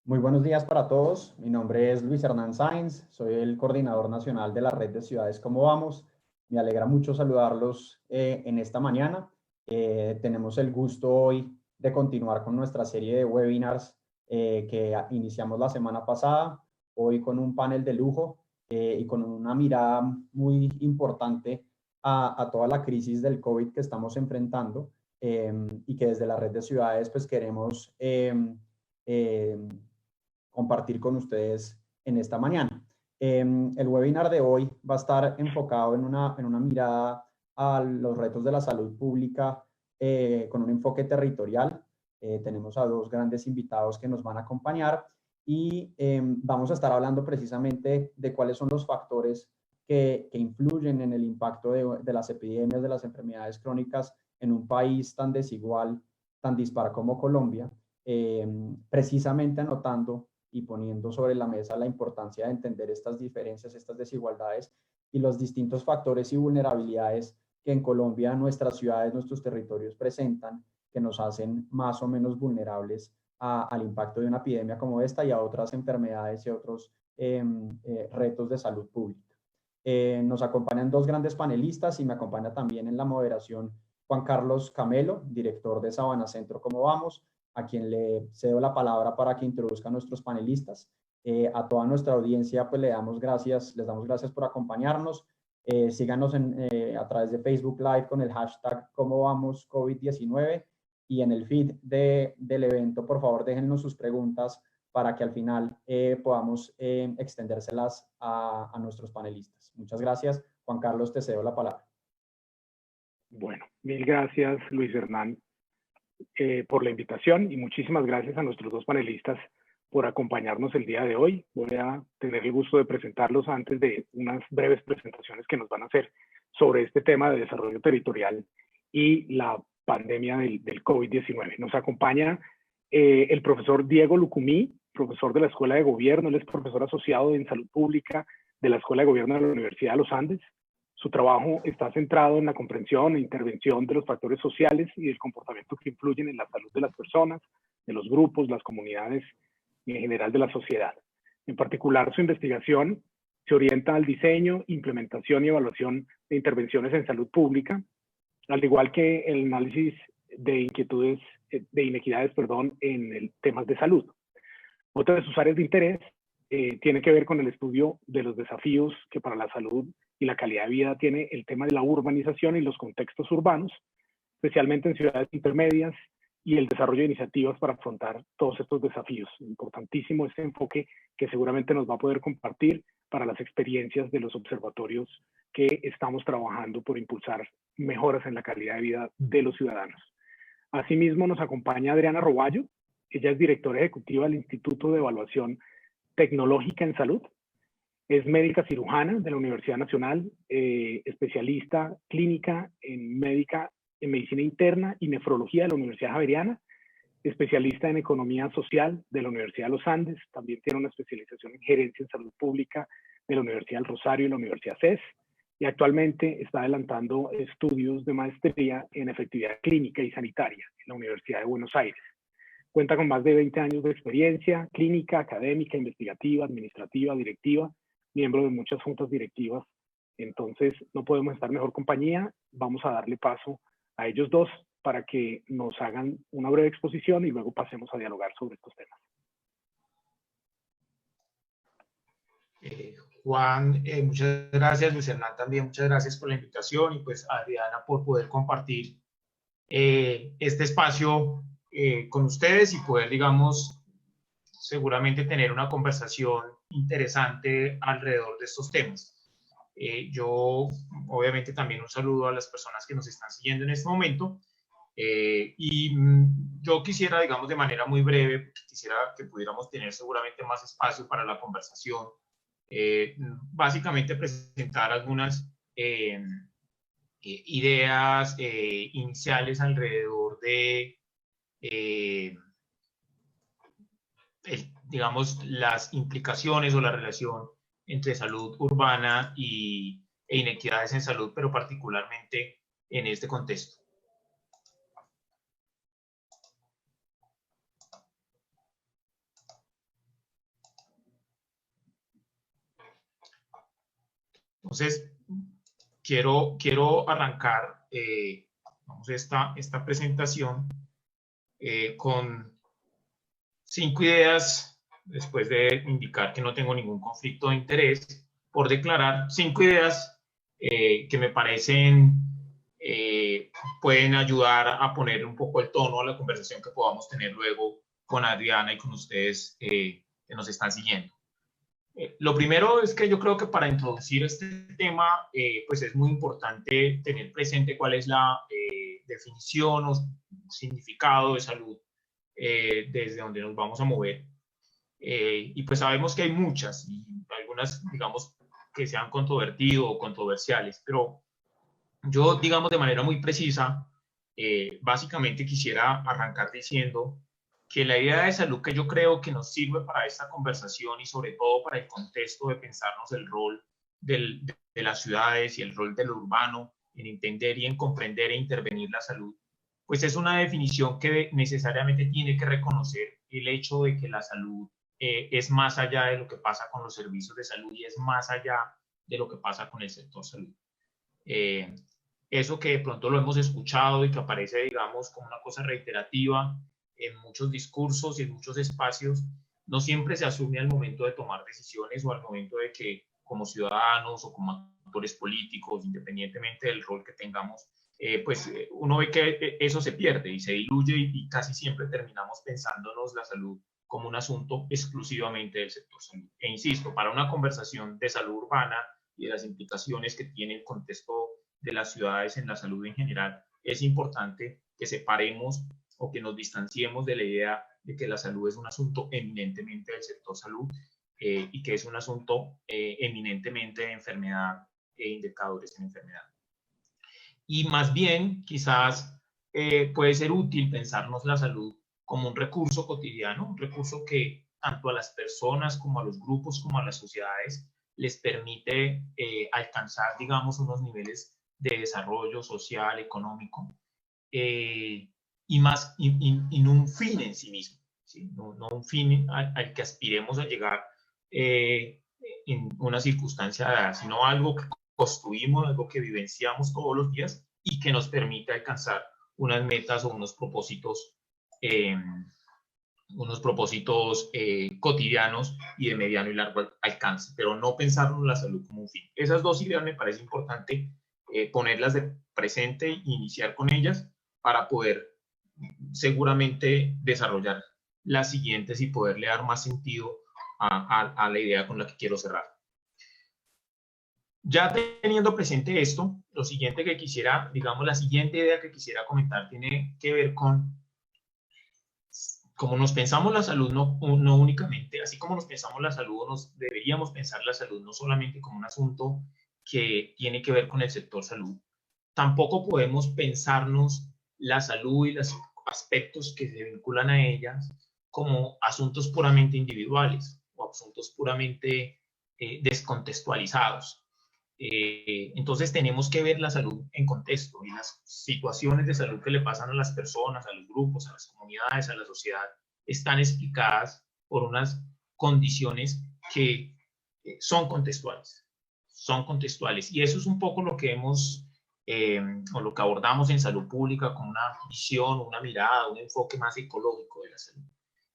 Muy buenos días para todos. Mi nombre es Luis Hernán Sáenz, soy el coordinador nacional de la red de ciudades Cómo Vamos. Me alegra mucho saludarlos en esta mañana. Tenemos el gusto hoy de continuar con nuestra serie de webinars que iniciamos la semana pasada, hoy con un panel de lujo y con una mirada muy importante a toda la crisis del COVID que estamos enfrentando y que desde la red de ciudades pues queremos eh, compartir con ustedes en esta mañana. El webinar de hoy va a estar enfocado en una mirada a los retos de la salud pública con un enfoque territorial. Tenemos a dos grandes invitados que nos van a acompañar y vamos a estar hablando precisamente de cuáles son los factores que influyen en el impacto de las epidemias, de las enfermedades crónicas en un país tan desigual, tan dispar como Colombia, precisamente anotando y poniendo sobre la mesa la importancia de entender estas diferencias, estas desigualdades y los distintos factores y vulnerabilidades que en Colombia nuestras ciudades, nuestros territorios presentan, que nos hacen más o menos vulnerables al impacto de una epidemia como esta y a otras enfermedades y otros retos de salud pública. Nos acompañan dos grandes panelistas y me acompaña también en la moderación Juan Carlos Camelo, director de Sabana Centro Cómo Vamos, a quien le cedo la palabra para que introduzca a nuestros panelistas. A toda nuestra audiencia, pues les damos gracias por acompañarnos. Síganos a través de Facebook Live con el hashtag Cómo Vamos COVID-19 y en el feed del evento, por favor, déjennos sus preguntas para que al final podamos extendérselas a nuestros panelistas. Muchas gracias. Juan Carlos, te cedo la palabra. Bueno, mil gracias, Luis Hernán, por la invitación y muchísimas gracias a nuestros dos panelistas por acompañarnos el día de hoy. Voy a tener el gusto de presentarlos antes de unas breves presentaciones que nos van a hacer sobre este tema de desarrollo territorial y la pandemia del COVID-19. Nos acompaña el profesor Diego Lucumí, profesor de la Escuela de Gobierno. Él es profesor asociado en Salud Pública de la Escuela de Gobierno de la Universidad de los Andes. Su trabajo está centrado en la comprensión e intervención de los factores sociales y del comportamiento que influyen en la salud de las personas, de los grupos, las comunidades y en general de la sociedad. En particular, su investigación se orienta al diseño, implementación y evaluación de intervenciones en salud pública, al igual que el análisis de inequidades, en temas de salud. Otra de sus áreas de interés tiene que ver con el estudio de los desafíos que para la salud y la calidad de vida tiene el tema de la urbanización y los contextos urbanos, especialmente en ciudades intermedias, y el desarrollo de iniciativas para afrontar todos estos desafíos. Importantísimo este enfoque que seguramente nos va a poder compartir para las experiencias de los observatorios que estamos trabajando por impulsar mejoras en la calidad de vida de los ciudadanos. Asimismo, nos acompaña Adriana Roballo. Ella es directora ejecutiva del Instituto de Evaluación Tecnológica en Salud. Es médica cirujana de la Universidad Nacional, especialista clínica en medicina interna y nefrología de la Universidad Javeriana, especialista en economía social de la Universidad de los Andes. También tiene una especialización en gerencia en salud pública de la Universidad del Rosario y la Universidad CES. Y actualmente está adelantando estudios de maestría en efectividad clínica y sanitaria en la Universidad de Buenos Aires. Cuenta con más de 20 años de experiencia clínica, académica, investigativa, administrativa, directiva, miembro de muchas juntas directivas. Entonces, no podemos estar mejor compañía. Vamos a darle paso a ellos dos para que nos hagan una breve exposición y luego pasemos a dialogar sobre estos temas. Juan, muchas gracias. Luis Hernán también, muchas gracias por la invitación y pues a Adriana por poder compartir este espacio con ustedes y poder, digamos, seguramente tener una conversación interesante alrededor de estos temas. Yo, obviamente, también un saludo a las personas que nos están siguiendo en este momento. Yo quisiera, digamos, de manera muy breve, quisiera que pudiéramos tener seguramente más espacio para la conversación. Básicamente presentar algunas ideas iniciales alrededor de digamos, las implicaciones o la relación entre salud urbana e inequidades en salud, pero particularmente en este contexto. Entonces, quiero arrancar esta presentación con 5 ideas, después de indicar que no tengo ningún conflicto de interés, por declarar 5 ideas que me parecen pueden ayudar a poner un poco el tono a la conversación que podamos tener luego con Adriana y con ustedes que nos están siguiendo. Lo primero es que yo creo que para introducir este tema, pues es muy importante tener presente cuál es la definición o significado de salud desde donde nos vamos a mover. Y pues sabemos que hay muchas, y algunas, digamos, que se han controvertido o controversiales, pero yo, digamos, de manera muy precisa, básicamente quisiera arrancar diciendo que la idea de salud que yo creo que nos sirve para esta conversación y sobre todo para el contexto de pensarnos el rol de las ciudades y el rol de lo urbano en entender y en comprender e intervenir la salud, pues es una definición que necesariamente tiene que reconocer el hecho de que la salud es más allá de lo que pasa con los servicios de salud y es más allá de lo que pasa con el sector salud. Eso que de pronto lo hemos escuchado y que aparece, digamos, como una cosa reiterativa en muchos discursos y en muchos espacios, no siempre se asume al momento de tomar decisiones o al momento de que como ciudadanos o como actores políticos, independientemente del rol que tengamos, uno ve que eso se pierde y se diluye y casi siempre terminamos pensándonos la salud como un asunto exclusivamente del sector salud. E insisto, para una conversación de salud urbana y de las implicaciones que tiene el contexto de las ciudades en la salud en general, es importante que separemos o que nos distanciemos de la idea de que la salud es un asunto eminentemente del sector salud y que es un asunto eminentemente de enfermedad e indicadores en enfermedad. Y más bien, quizás puede ser útil pensarnos la salud como un recurso cotidiano, un recurso que tanto a las personas como a los grupos como a las sociedades les permite alcanzar, digamos, unos niveles de desarrollo social, económico, y no un fin en sí mismo, ¿sí? No un fin al que aspiremos a llegar en una circunstancia dada, sino algo que construimos, algo que vivenciamos todos los días y que nos permite alcanzar unas metas o unos propósitos cotidianos y de mediano y largo alcance, pero no pensarnos la salud como un fin. Esas 2 ideas me parece importante ponerlas de presente e iniciar con ellas para poder seguramente desarrollar las siguientes y poderle dar más sentido a la idea con la que quiero cerrar. Ya teniendo presente esto, lo siguiente que quisiera, digamos, la siguiente idea que quisiera comentar tiene que ver con cómo nos pensamos la salud, no únicamente, así como nos pensamos la salud, nos deberíamos pensar la salud no solamente como un asunto que tiene que ver con el sector salud. Tampoco podemos pensarnos la salud y los aspectos que se vinculan a ellas como asuntos puramente individuales o asuntos puramente descontextualizados. Entonces tenemos que ver la salud en contexto y las situaciones de salud que le pasan a las personas, a los grupos, a las comunidades, a la sociedad, están explicadas por unas condiciones que son contextuales. Y eso es un poco lo que hemos o lo que abordamos en salud pública con una visión, una mirada, un enfoque más ecológico de la salud,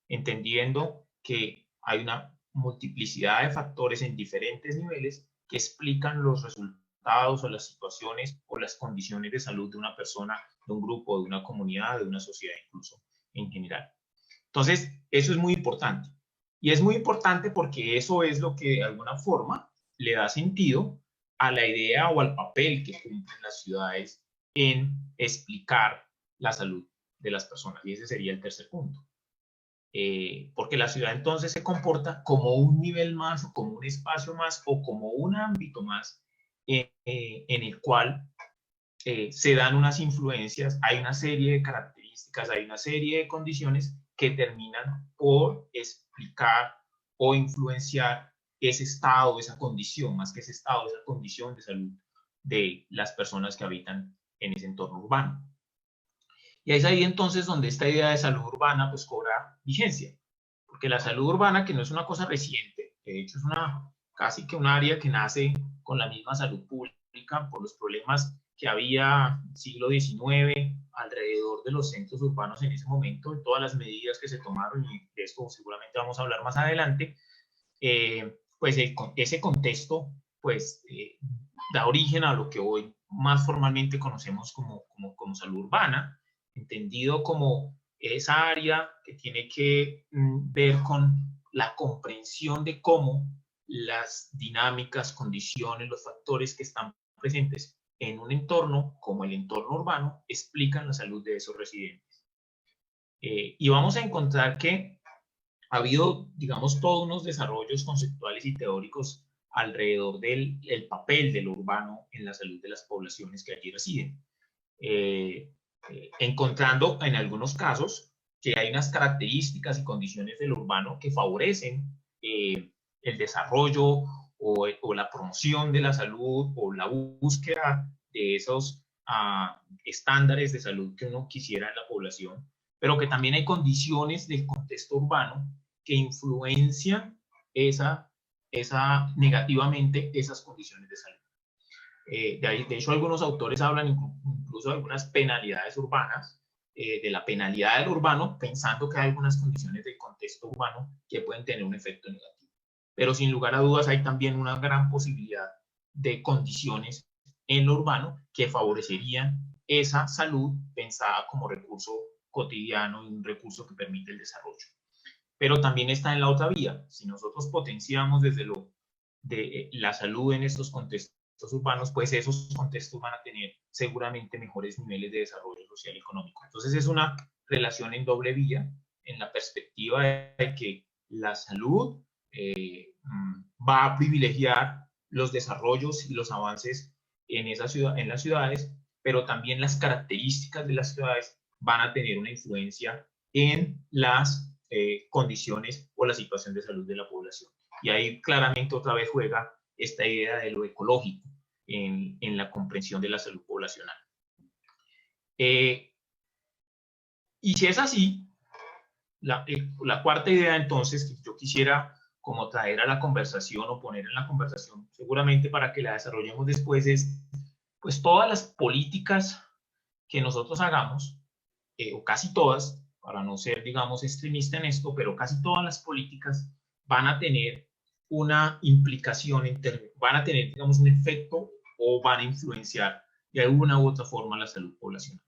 entendiendo que hay una multiplicidad de factores en diferentes niveles que explican los resultados o las situaciones o las condiciones de salud de una persona, de un grupo, de una comunidad, de una sociedad incluso en general. Entonces, eso es muy importante. Y es muy importante porque eso es lo que de alguna forma le da sentido a la idea o al papel que cumplen las ciudades en explicar la salud de las personas. Y ese sería el tercer punto. Porque la ciudad entonces se comporta como un nivel más o como un espacio más o como un ámbito más en el cual se dan unas influencias, hay una serie de características, hay una serie de condiciones que terminan por explicar o influenciar ese estado, esa condición, más que ese estado, esa condición de salud de las personas que habitan en ese entorno urbano. Y es ahí entonces donde esta idea de salud urbana pues cobra vigencia, porque la salud urbana, que no es una cosa reciente, de hecho es una casi que un área que nace con la misma salud pública por los problemas que había en el siglo XIX alrededor de los centros urbanos en ese momento, y todas las medidas que se tomaron, y de esto seguramente vamos a hablar más adelante. Pues ese contexto pues da origen a lo que hoy más formalmente conocemos como salud urbana, entendido como esa área que tiene que ver con la comprensión de cómo las dinámicas, condiciones, los factores que están presentes en un entorno como el entorno urbano explican la salud de esos residentes. Y vamos a encontrar que ha habido, digamos, todos unos desarrollos conceptuales y teóricos alrededor del papel de lo urbano en la salud de las poblaciones que allí residen. Encontrando en algunos casos que hay unas características y condiciones del urbano que favorecen el desarrollo o la promoción de la salud o la búsqueda de esos estándares de salud que uno quisiera en la población, pero que también hay condiciones del contexto urbano que influencian negativamente esas condiciones de salud. De hecho, algunos autores hablan incluso de algunas penalidades urbanas, de la penalidad del urbano, pensando que hay algunas condiciones del contexto urbano que pueden tener un efecto negativo. Pero sin lugar a dudas hay también una gran posibilidad de condiciones en lo urbano que favorecerían esa salud pensada como recurso cotidiano y un recurso que permite el desarrollo. Pero también está en la otra vía. Si nosotros potenciamos desde la salud en estos contextos urbanos, pues esos contextos van a tener seguramente mejores niveles de desarrollo social y económico. Entonces es una relación en doble vía, en la perspectiva de que la salud va a privilegiar los desarrollos y los avances en las ciudades, pero también las características de las ciudades van a tener una influencia en las condiciones o la situación de salud de la población. Y ahí claramente otra vez juega esta idea de lo ecológico en la comprensión de la salud poblacional. Y si es así, la cuarta idea entonces que yo quisiera como traer a la conversación o poner en la conversación, seguramente para que la desarrollemos después, es pues todas las políticas que nosotros hagamos, o casi todas, para no ser, digamos, extremista en esto, pero casi todas las políticas van a tener una implicación, van a tener, digamos, un efecto o van a influenciar de alguna u otra forma la salud poblacional.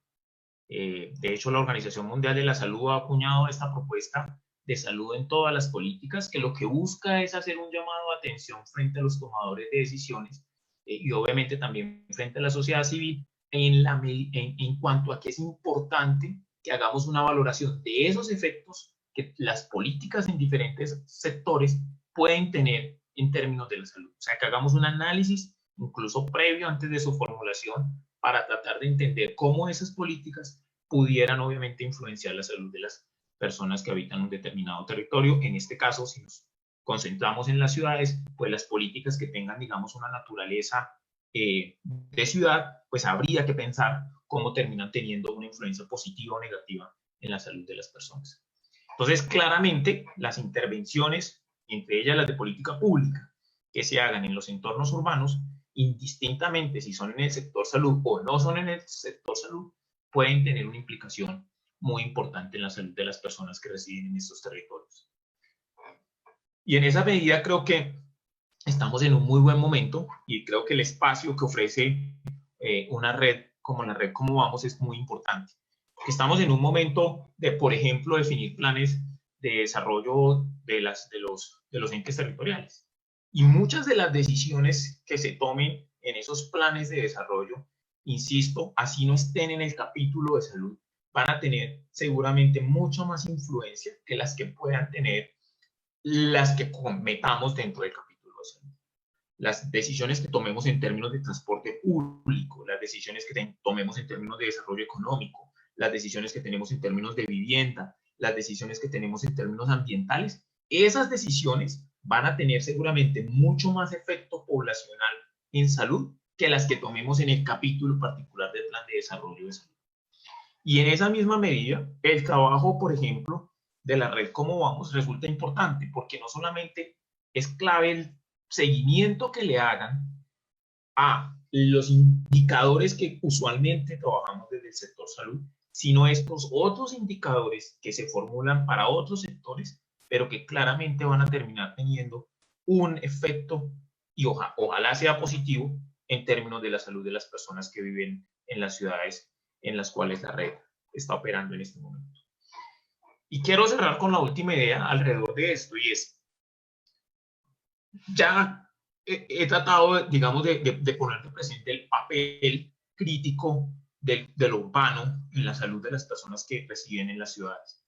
De hecho, la Organización Mundial de la Salud ha acuñado esta propuesta de salud en todas las políticas, que lo que busca es hacer un llamado de atención frente a los tomadores de decisiones y obviamente también frente a la sociedad civil en cuanto a que es importante que hagamos una valoración de esos efectos que las políticas en diferentes sectores pueden tener en términos de la salud. O sea, que hagamos un análisis incluso previo antes de su formulación para tratar de entender cómo esas políticas pudieran obviamente influenciar la salud de las personas que habitan un determinado territorio. En este caso, si nos concentramos en las ciudades, pues las políticas que tengan, digamos, una naturaleza de ciudad, pues habría que pensar cómo terminan teniendo una influencia positiva o negativa en la salud de las personas. Entonces, claramente, las intervenciones, entre ellas las de política pública, que se hagan en los entornos urbanos, indistintamente si son en el sector salud o no son en el sector salud, pueden tener una implicación muy importante en la salud de las personas que residen en estos territorios. Y en esa medida creo que estamos en un muy buen momento y creo que el espacio que ofrece una red como la red Cómo Vamos es muy importante. Estamos en un momento de, por ejemplo, definir planes de desarrollo de los entes territoriales. Y muchas de las decisiones que se tomen en esos planes de desarrollo, insisto, así no estén en el capítulo de salud, van a tener seguramente mucho más influencia que las que puedan tener las que cometamos dentro del capítulo de salud. Las decisiones que tomemos en términos de transporte público, las decisiones que tomemos en términos de desarrollo económico, las decisiones que tenemos en términos de vivienda, las decisiones que tenemos en términos ambientales, esas decisiones van a tener seguramente mucho más efecto poblacional en salud que las que tomemos en el capítulo particular del plan de desarrollo de salud. Y en esa misma medida, el trabajo, por ejemplo, de la red Cómo Vamos resulta importante, porque no solamente es clave seguimiento que le hagan a los indicadores que usualmente trabajamos desde el sector salud, sino estos otros indicadores que se formulan para otros sectores, pero que claramente van a terminar teniendo un efecto, y ojalá sea positivo, en términos de la salud de las personas que viven en las ciudades en las cuales la red está operando en este momento. Y quiero cerrar con la última idea alrededor de esto, y es, ya he tratado, digamos, de poner de presente el papel crítico de lo urbano en la salud de las personas que residen en las ciudades.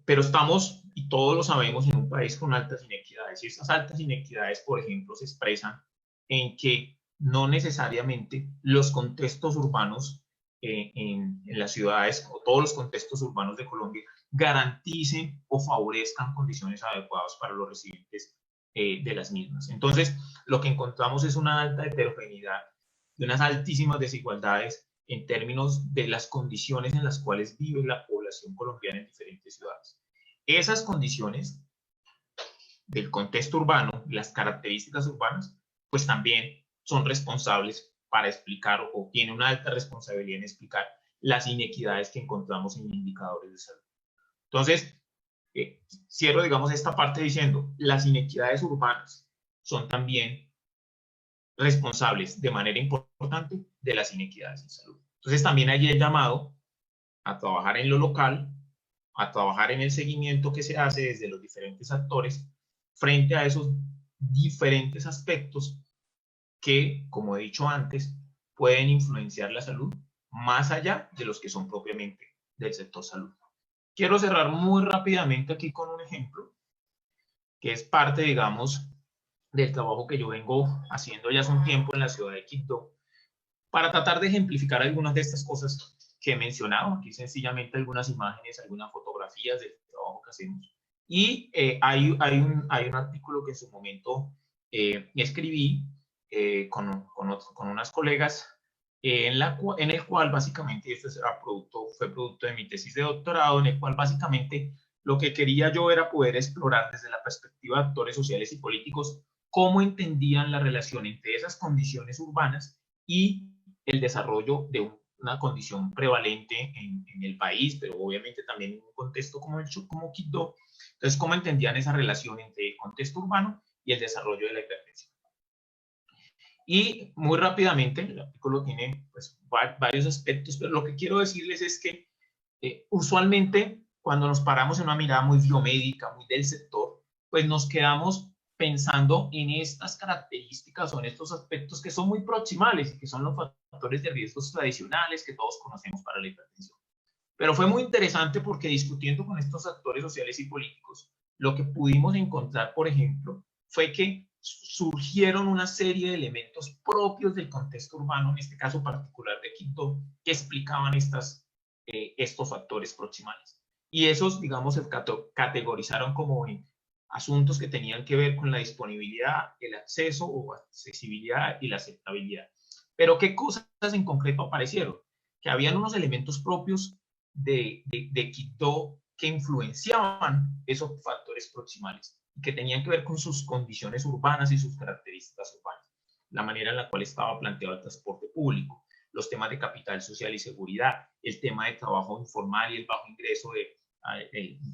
Pero estamos, y todos lo sabemos, en un país con altas inequidades, y estas altas inequidades, por ejemplo, se expresan en que no necesariamente los contextos urbanos en las ciudades, o todos los contextos urbanos de Colombia, garanticen o favorezcan condiciones adecuadas para los residentes de las mismas. Entonces, lo que encontramos es una alta heterogeneidad, de unas altísimas desigualdades en términos de las condiciones en las cuales vive la población colombiana en diferentes ciudades. Esas condiciones del contexto urbano, las características urbanas, pues también son responsables para explicar, o tienen una alta responsabilidad en explicar, las inequidades que encontramos en indicadores de salud. Entonces, cierro, digamos, esta parte diciendo, las inequidades urbanas son también responsables de manera importante de las inequidades en salud. Entonces, también hay el llamado a trabajar en lo local, a trabajar en el seguimiento que se hace desde los diferentes actores frente a esos diferentes aspectos que, como he dicho antes, pueden influenciar la salud más allá de los que son propiamente del sector salud. Quiero cerrar muy rápidamente aquí con un ejemplo que es parte, digamos, del trabajo que yo vengo haciendo ya hace un tiempo en la ciudad de Quito, para tratar de ejemplificar algunas de estas cosas que he mencionado. Aquí sencillamente algunas imágenes, algunas fotografías del trabajo que hacemos. Y hay un artículo que en su momento escribí con unas colegas, en el cual básicamente, este fue producto de mi tesis de doctorado, en el cual básicamente lo que quería yo era poder explorar desde la perspectiva de actores sociales y políticos cómo entendían la relación entre esas condiciones urbanas y el desarrollo de una condición prevalente en el país, pero obviamente también en un contexto como Quito. Entonces, cómo entendían esa relación entre el contexto urbano y el desarrollo de la hipertensión. Y muy rápidamente, el artículo tiene pues, varios aspectos, pero lo que quiero decirles es que usualmente cuando nos paramos en una mirada muy biomédica, muy del sector, pues nos quedamos pensando en estas características o en estos aspectos que son muy proximales y que son los factores de riesgos tradicionales que todos conocemos para la hipertensión. Pero fue muy interesante porque discutiendo con estos actores sociales y políticos, lo que pudimos encontrar, por ejemplo, fue que surgieron una serie de elementos propios del contexto urbano, en este caso particular de Quito, que explicaban estos factores proximales. Y esos, digamos, se categorizaron como en asuntos que tenían que ver con la disponibilidad, el acceso o accesibilidad y la aceptabilidad. Pero ¿qué cosas en concreto aparecieron? Que habían unos elementos propios de Quito que influenciaban esos factores proximales y que tenían que ver con sus condiciones urbanas y sus características urbanas, la manera en la cual estaba planteado el transporte público, los temas de capital social y seguridad, el tema de trabajo informal y el bajo ingreso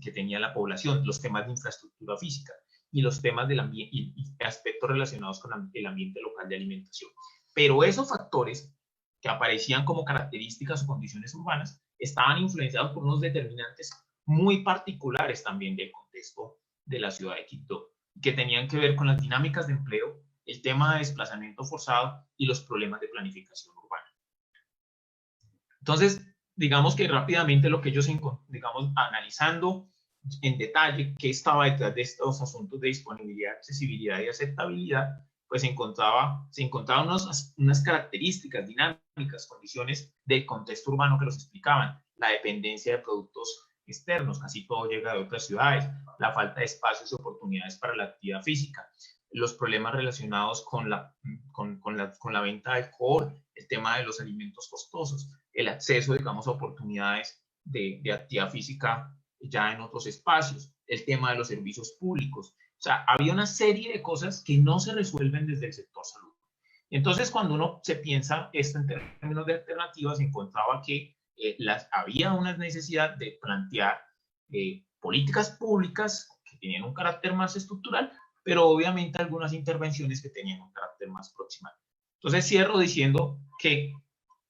que tenía la población, los temas de infraestructura física y los temas del ambiente y aspectos relacionados con el ambiente local de alimentación. Pero esos factores que aparecían como características o condiciones urbanas estaban influenciados por unos determinantes muy particulares también del contexto de la ciudad de Quito, que tenían que ver con las dinámicas de empleo, el tema de desplazamiento forzado y los problemas de planificación urbana. Entonces, digamos que rápidamente lo que ellos, digamos, analizando en detalle qué estaba detrás de estos asuntos de disponibilidad, accesibilidad y aceptabilidad, pues se encontraban unas características dinámicas, condiciones del contexto urbano que los explicaban, la dependencia de productos externos, casi todo llega de otras ciudades, la falta de espacios y oportunidades para la actividad física, los problemas relacionados con la venta de alcohol, el tema de los alimentos costosos, el acceso, digamos, a oportunidades de actividad física ya en otros espacios, el tema de los servicios públicos, O sea, había una serie de cosas que no se resuelven desde el sector salud. Entonces, cuando uno se piensa esto en términos de alternativas, se encontraba que había una necesidad de plantear políticas públicas que tenían un carácter más estructural, pero obviamente algunas intervenciones que tenían un carácter más proximal. Entonces, cierro diciendo que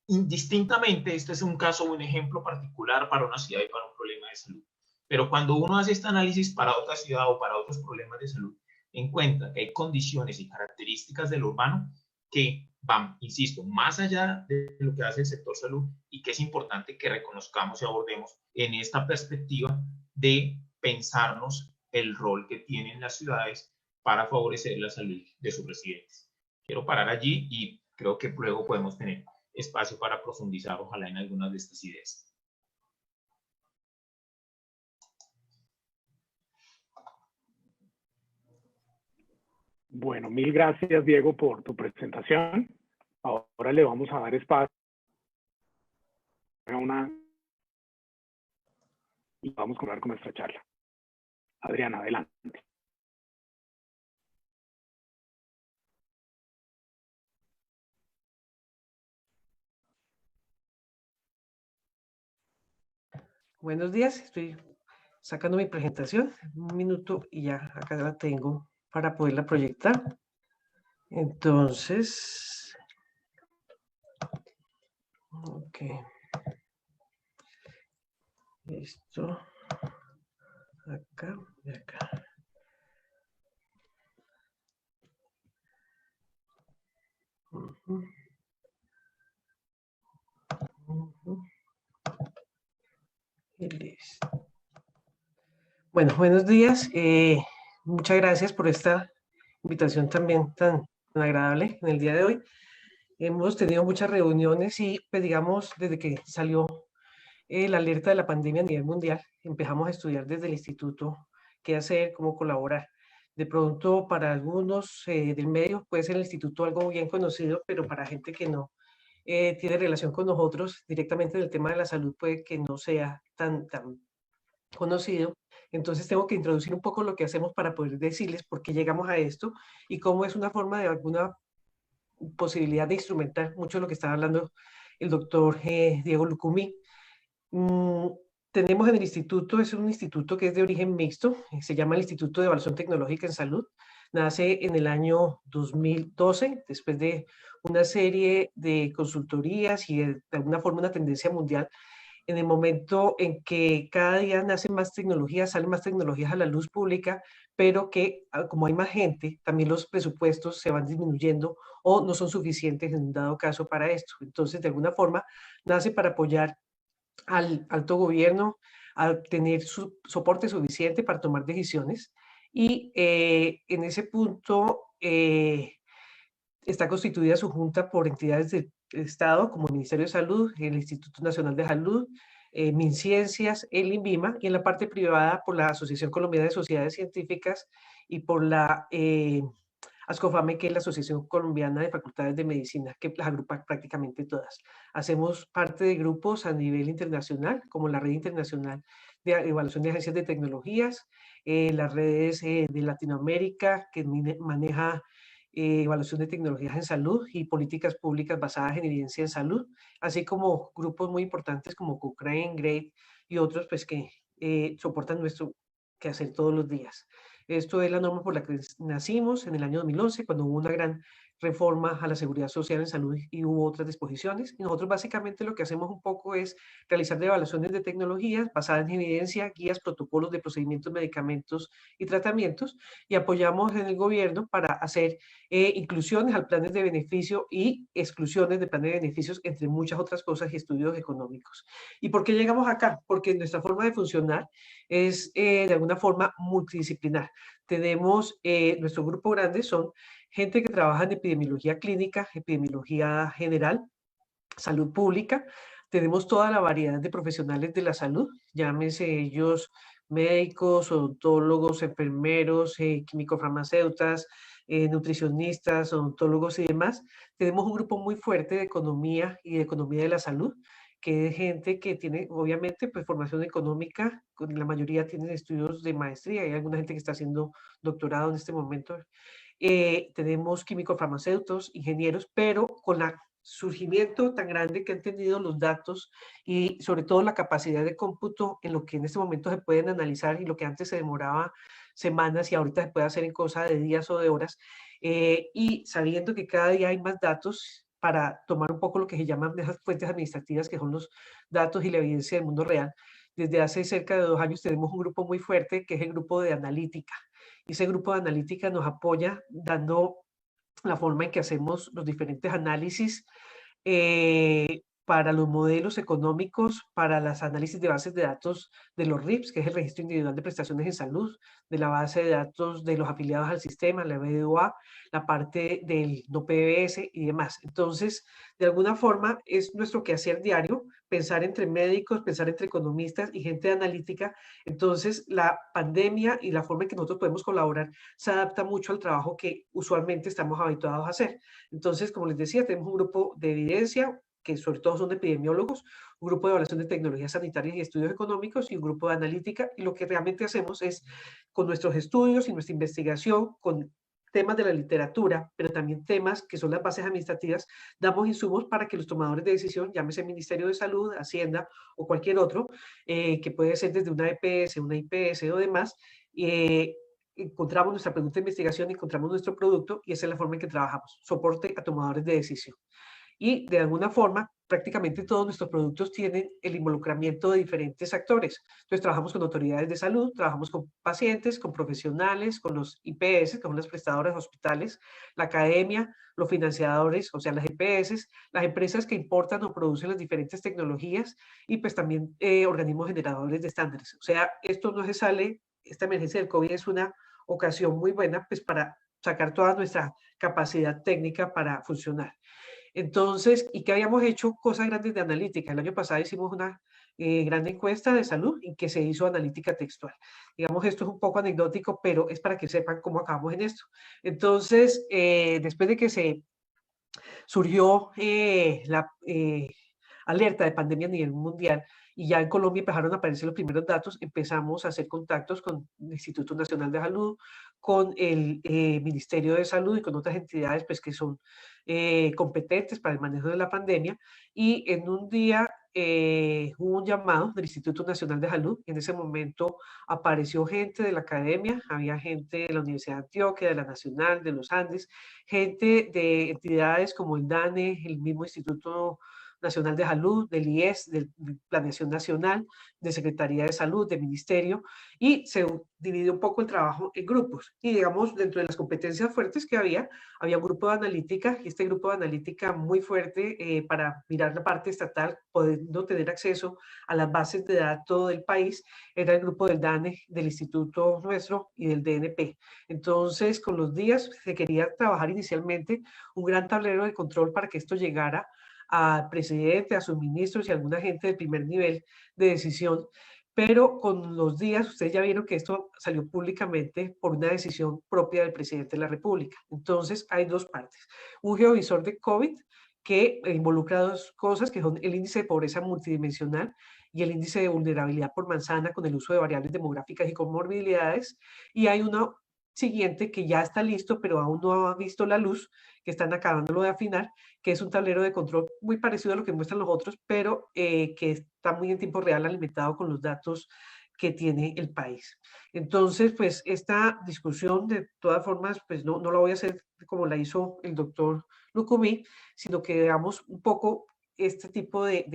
indistintamente, este es un caso, un ejemplo particular para una ciudad y para un problema de salud. Pero cuando uno hace este análisis para otra ciudad o para otros problemas de salud, encuentra que hay condiciones y características del urbano que van, insisto, más allá de lo que hace el sector salud y que es importante que reconozcamos y abordemos en esta perspectiva de pensarnos el rol que tienen las ciudades para favorecer la salud de sus residentes. Quiero parar allí y creo que luego podemos tener espacio para profundizar, ojalá, en algunas de estas ideas. Bueno, mil gracias, Diego, por tu presentación. Ahora le vamos a dar espacio a y vamos a hablar con nuestra charla. Adriana, adelante. Buenos días, estoy sacando mi presentación, un minuto y ya acá la tengo para poderla proyectar. Entonces, ok, esto, acá y acá. Y listo. Bueno, buenos días. Muchas gracias por esta invitación también tan agradable en el día de hoy. Hemos tenido muchas reuniones y, pues, digamos, desde que salió la alerta de la pandemia a nivel mundial, empezamos a estudiar desde el instituto qué hacer, cómo colaborar. De pronto, para algunos del medio puede ser el instituto algo bien conocido, pero para gente que no tiene relación con nosotros directamente en el tema de la salud puede que no sea tan conocido. Entonces tengo que introducir un poco lo que hacemos para poder decirles por qué llegamos a esto y cómo es una forma de alguna posibilidad de instrumentar mucho lo que estaba hablando el doctor Diego Lucumí. Tenemos en el instituto, es un instituto que es de origen mixto, se llama el Instituto de Evaluación Tecnológica en Salud. Nace en el año 2012, después de una serie de consultorías y de alguna forma una tendencia mundial. En el momento en que cada día nacen más tecnologías, salen más tecnologías a la luz pública, pero que como hay más gente, también los presupuestos se van disminuyendo o no son suficientes en un dado caso para esto. Entonces, de alguna forma, nace para apoyar al alto gobierno a tener su soporte suficiente para tomar decisiones. Y en ese punto está constituida su junta por entidades del Estado, como el Ministerio de Salud, el Instituto Nacional de Salud, MinCiencias, el INVIMA, y en la parte privada por la Asociación Colombiana de Sociedades Científicas y por la ASCOFAME, que es la Asociación Colombiana de Facultades de Medicina, que las agrupa prácticamente todas. Hacemos parte de grupos a nivel internacional, como la Red Internacional de Evaluación de Agencias de Tecnologías, las redes de Latinoamérica, que maneja evaluación de tecnologías en salud y políticas públicas basadas en evidencia en salud, así como grupos muy importantes como Cochrane, GREAT y otros, pues, que soportan nuestro quehacer todos los días. Esto es la norma por la que nacimos en el año 2011, cuando hubo una gran reforma a la seguridad social en salud y hubo otras disposiciones. Y nosotros básicamente lo que hacemos un poco es realizar evaluaciones de tecnologías basadas en evidencia, guías, protocolos de procedimientos, medicamentos y tratamientos, y apoyamos en el gobierno para hacer inclusiones al planes de beneficio y exclusiones de planes de beneficios, entre muchas otras cosas, y estudios económicos. ¿Y por qué llegamos acá? Porque nuestra forma de funcionar es de alguna forma multidisciplinar. Tenemos nuestro grupo grande, son gente que trabaja en epidemiología clínica, epidemiología general, salud pública. Tenemos toda la variedad de profesionales de la salud, llámese ellos médicos, odontólogos, enfermeros, químico-farmacéutas, nutricionistas, odontólogos y demás. Tenemos un grupo muy fuerte de economía y de economía de la salud, que es gente que tiene, obviamente, pues formación económica, la mayoría tienen estudios de maestría, hay alguna gente que está haciendo doctorado en este momento. Tenemos químicos farmacéuticos, ingenieros, pero con el surgimiento tan grande que han tenido los datos y sobre todo la capacidad de cómputo en lo que en este momento se pueden analizar y lo que antes se demoraba semanas y ahorita se puede hacer en cosa de días o de horas, y sabiendo que cada día hay más datos para tomar un poco lo que se llaman esas fuentes administrativas, que son los datos y la evidencia del mundo real. Desde hace cerca de 2 años tenemos un grupo muy fuerte que es el grupo de analítica. Y ese grupo de analítica nos apoya dando la forma en que hacemos los diferentes análisis para los modelos económicos, para los análisis de bases de datos de los RIPS, que es el Registro Individual de Prestaciones en Salud, de la base de datos de los afiliados al sistema, la BDOA, la parte del no PBS y demás. Entonces, de alguna forma, es nuestro quehacer diario, pensar entre médicos, pensar entre economistas y gente analítica. Entonces, la pandemia y la forma en que nosotros podemos colaborar se adapta mucho al trabajo que usualmente estamos habituados a hacer. Entonces, como les decía, tenemos un grupo de evidencia, que sobre todo son epidemiólogos, un grupo de evaluación de tecnologías sanitarias y estudios económicos y un grupo de analítica. Y lo que realmente hacemos es, con nuestros estudios y nuestra investigación, con temas de la literatura, pero también temas que son las bases administrativas, damos insumos para que los tomadores de decisión, llámese Ministerio de Salud, Hacienda o cualquier otro, que puede ser desde una EPS, una IPS o demás, encontramos nuestra pregunta de investigación, encontramos nuestro producto y esa es la forma en que trabajamos, soporte a tomadores de decisión. Y de alguna forma, prácticamente todos nuestros productos tienen el involucramiento de diferentes actores. Entonces, trabajamos con autoridades de salud, trabajamos con pacientes, con profesionales, con los IPS, que son las prestadoras de hospitales, la academia, los financiadores, o sea, las EPS, las empresas que importan o producen las diferentes tecnologías y pues también organismos generadores de estándares. O sea, esto no se sale, esta emergencia del COVID es una ocasión muy buena pues para sacar toda nuestra capacidad técnica para funcionar. Entonces, ¿y qué habíamos hecho? Cosas grandes de analítica. El año pasado hicimos una gran encuesta de salud en que se hizo analítica textual. Digamos, esto es un poco anecdótico, pero es para que sepan cómo acabamos en esto. Entonces, después de que se surgió la alerta de pandemia a nivel mundial y ya en Colombia empezaron a aparecer los primeros datos, empezamos a hacer contactos con el Instituto Nacional de Salud, con el Ministerio de Salud y con otras entidades pues, que son competentes para el manejo de la pandemia. Y en un día hubo un llamado del Instituto Nacional de Salud. En ese momento apareció gente de la academia, había gente de la Universidad de Antioquia, de la Nacional, de los Andes, gente de entidades como el DANE, el mismo Instituto Nacional de Salud, del IES, de Planeación Nacional, de Secretaría de Salud, de Ministerio, y se dividió un poco el trabajo en grupos. Y digamos, dentro de las competencias fuertes que había un grupo de analítica, y este grupo de analítica muy fuerte para mirar la parte estatal, pudiendo tener acceso a las bases de datos del país, era el grupo del DANE, del Instituto nuestro y del DNP. Entonces, con los días se quería trabajar inicialmente un gran tablero de control para que esto llegara al presidente, a sus ministros y a alguna gente de primer nivel de decisión, pero con los días ustedes ya vieron que esto salió públicamente por una decisión propia del presidente de la República. Entonces hay dos partes. Un geovisor de COVID que involucra dos cosas, que son el índice de pobreza multidimensional y el índice de vulnerabilidad por manzana con el uso de variables demográficas y comorbilidades. Y hay uno siguiente que ya está listo, pero aún no ha visto la luz, que están acabándolo de afinar, que es un tablero de control muy parecido a lo que muestran los otros, pero que está muy en tiempo real alimentado con los datos que tiene el país. Entonces, pues esta discusión de todas formas, pues no la voy a hacer como la hizo el doctor Lucumí, sino que veamos un poco este tipo de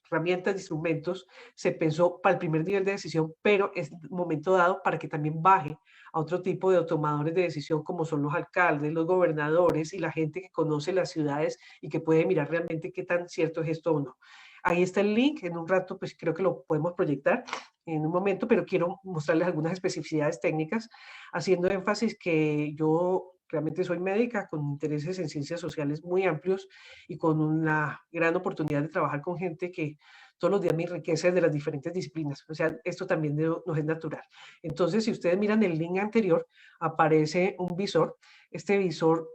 herramientas, de instrumentos, se pensó para el primer nivel de decisión, pero es momento dado para que también baje a otro tipo de tomadores de decisión como son los alcaldes, los gobernadores y la gente que conoce las ciudades y que puede mirar realmente qué tan cierto es esto o no. Ahí está el link, en un rato pues creo que lo podemos proyectar en un momento, pero quiero mostrarles algunas especificidades técnicas, haciendo énfasis que yo realmente soy médica con intereses en ciencias sociales muy amplios y con una gran oportunidad de trabajar con gente que todos los días me enriquece de las diferentes disciplinas. O sea, esto también nos es natural. Entonces, si ustedes miran el link anterior, aparece un visor. Este visor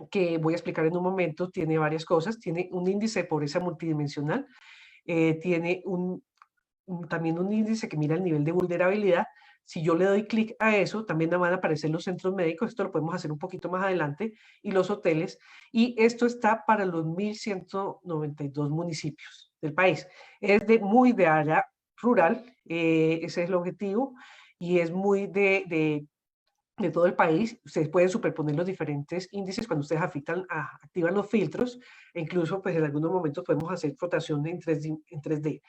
que voy a explicar en un momento tiene varias cosas. Tiene un índice de pobreza multidimensional tiene también un índice que mira el nivel de vulnerabilidad. Si yo le doy clic a eso, también me van a aparecer los centros médicos, esto lo podemos hacer un poquito más adelante, y los hoteles, y esto está para los 1.192 municipios del país. Es muy de área rural, ese es el objetivo, y es muy de todo el país. Ustedes pueden superponer los diferentes índices cuando ustedes activan los filtros, e incluso pues en algunos momentos podemos hacer flotación en 3D.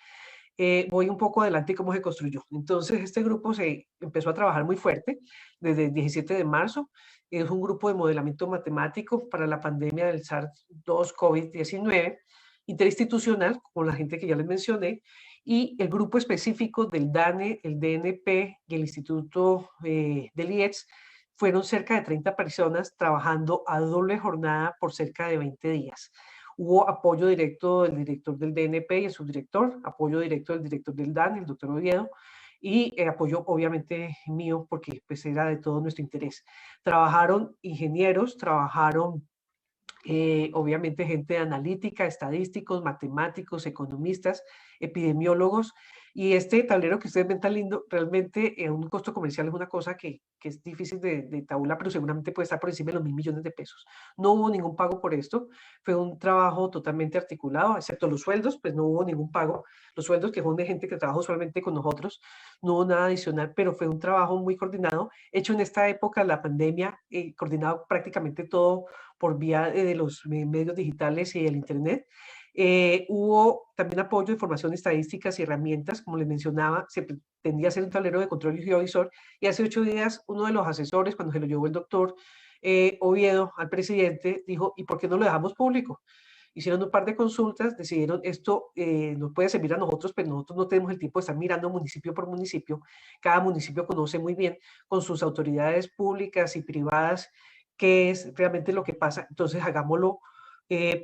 Voy un poco adelante cómo se construyó. Entonces, este grupo se empezó a trabajar muy fuerte desde el 17 de marzo. Es un grupo de modelamiento matemático para la pandemia del SARS-2 COVID-19, interinstitucional, con la gente que ya les mencioné, y el grupo específico del DANE, el DNP y el Instituto del IEX fueron cerca de 30 personas trabajando a doble jornada por cerca de 20 días. Hubo apoyo directo del director del DNP y el subdirector, apoyo directo del director del DAN, el doctor Oviedo, y apoyo obviamente mío porque pues era de todo nuestro interés. Trabajaron ingenieros, trabajaron obviamente gente de analítica, estadísticos, matemáticos, economistas, epidemiólogos, y este tablero que ustedes ven tan lindo, realmente un costo comercial es una cosa que es difícil de tabular, pero seguramente puede estar por encima de los 1.000 millones de pesos. No hubo ningún pago por esto, fue un trabajo totalmente articulado, excepto los sueldos, pues no hubo ningún pago. Los sueldos que son de gente que trabaja usualmente con nosotros, no hubo nada adicional, pero fue un trabajo muy coordinado, hecho en esta época, la pandemia, coordinado prácticamente todo por vía de los medios digitales y el Internet. Hubo también apoyo de formación, estadísticas y herramientas, como les mencionaba, se pretendía hacer un tablero de control y geovisor, y hace 8 días uno de los asesores, cuando se lo llevó el doctor Oviedo al presidente, dijo, ¿y por qué no lo dejamos público? Hicieron un par de consultas, decidieron esto nos puede servir a nosotros, pero nosotros no tenemos el tiempo de estar mirando municipio por municipio. Cada municipio conoce muy bien con sus autoridades públicas y privadas qué es realmente lo que pasa. Entonces hagámoslo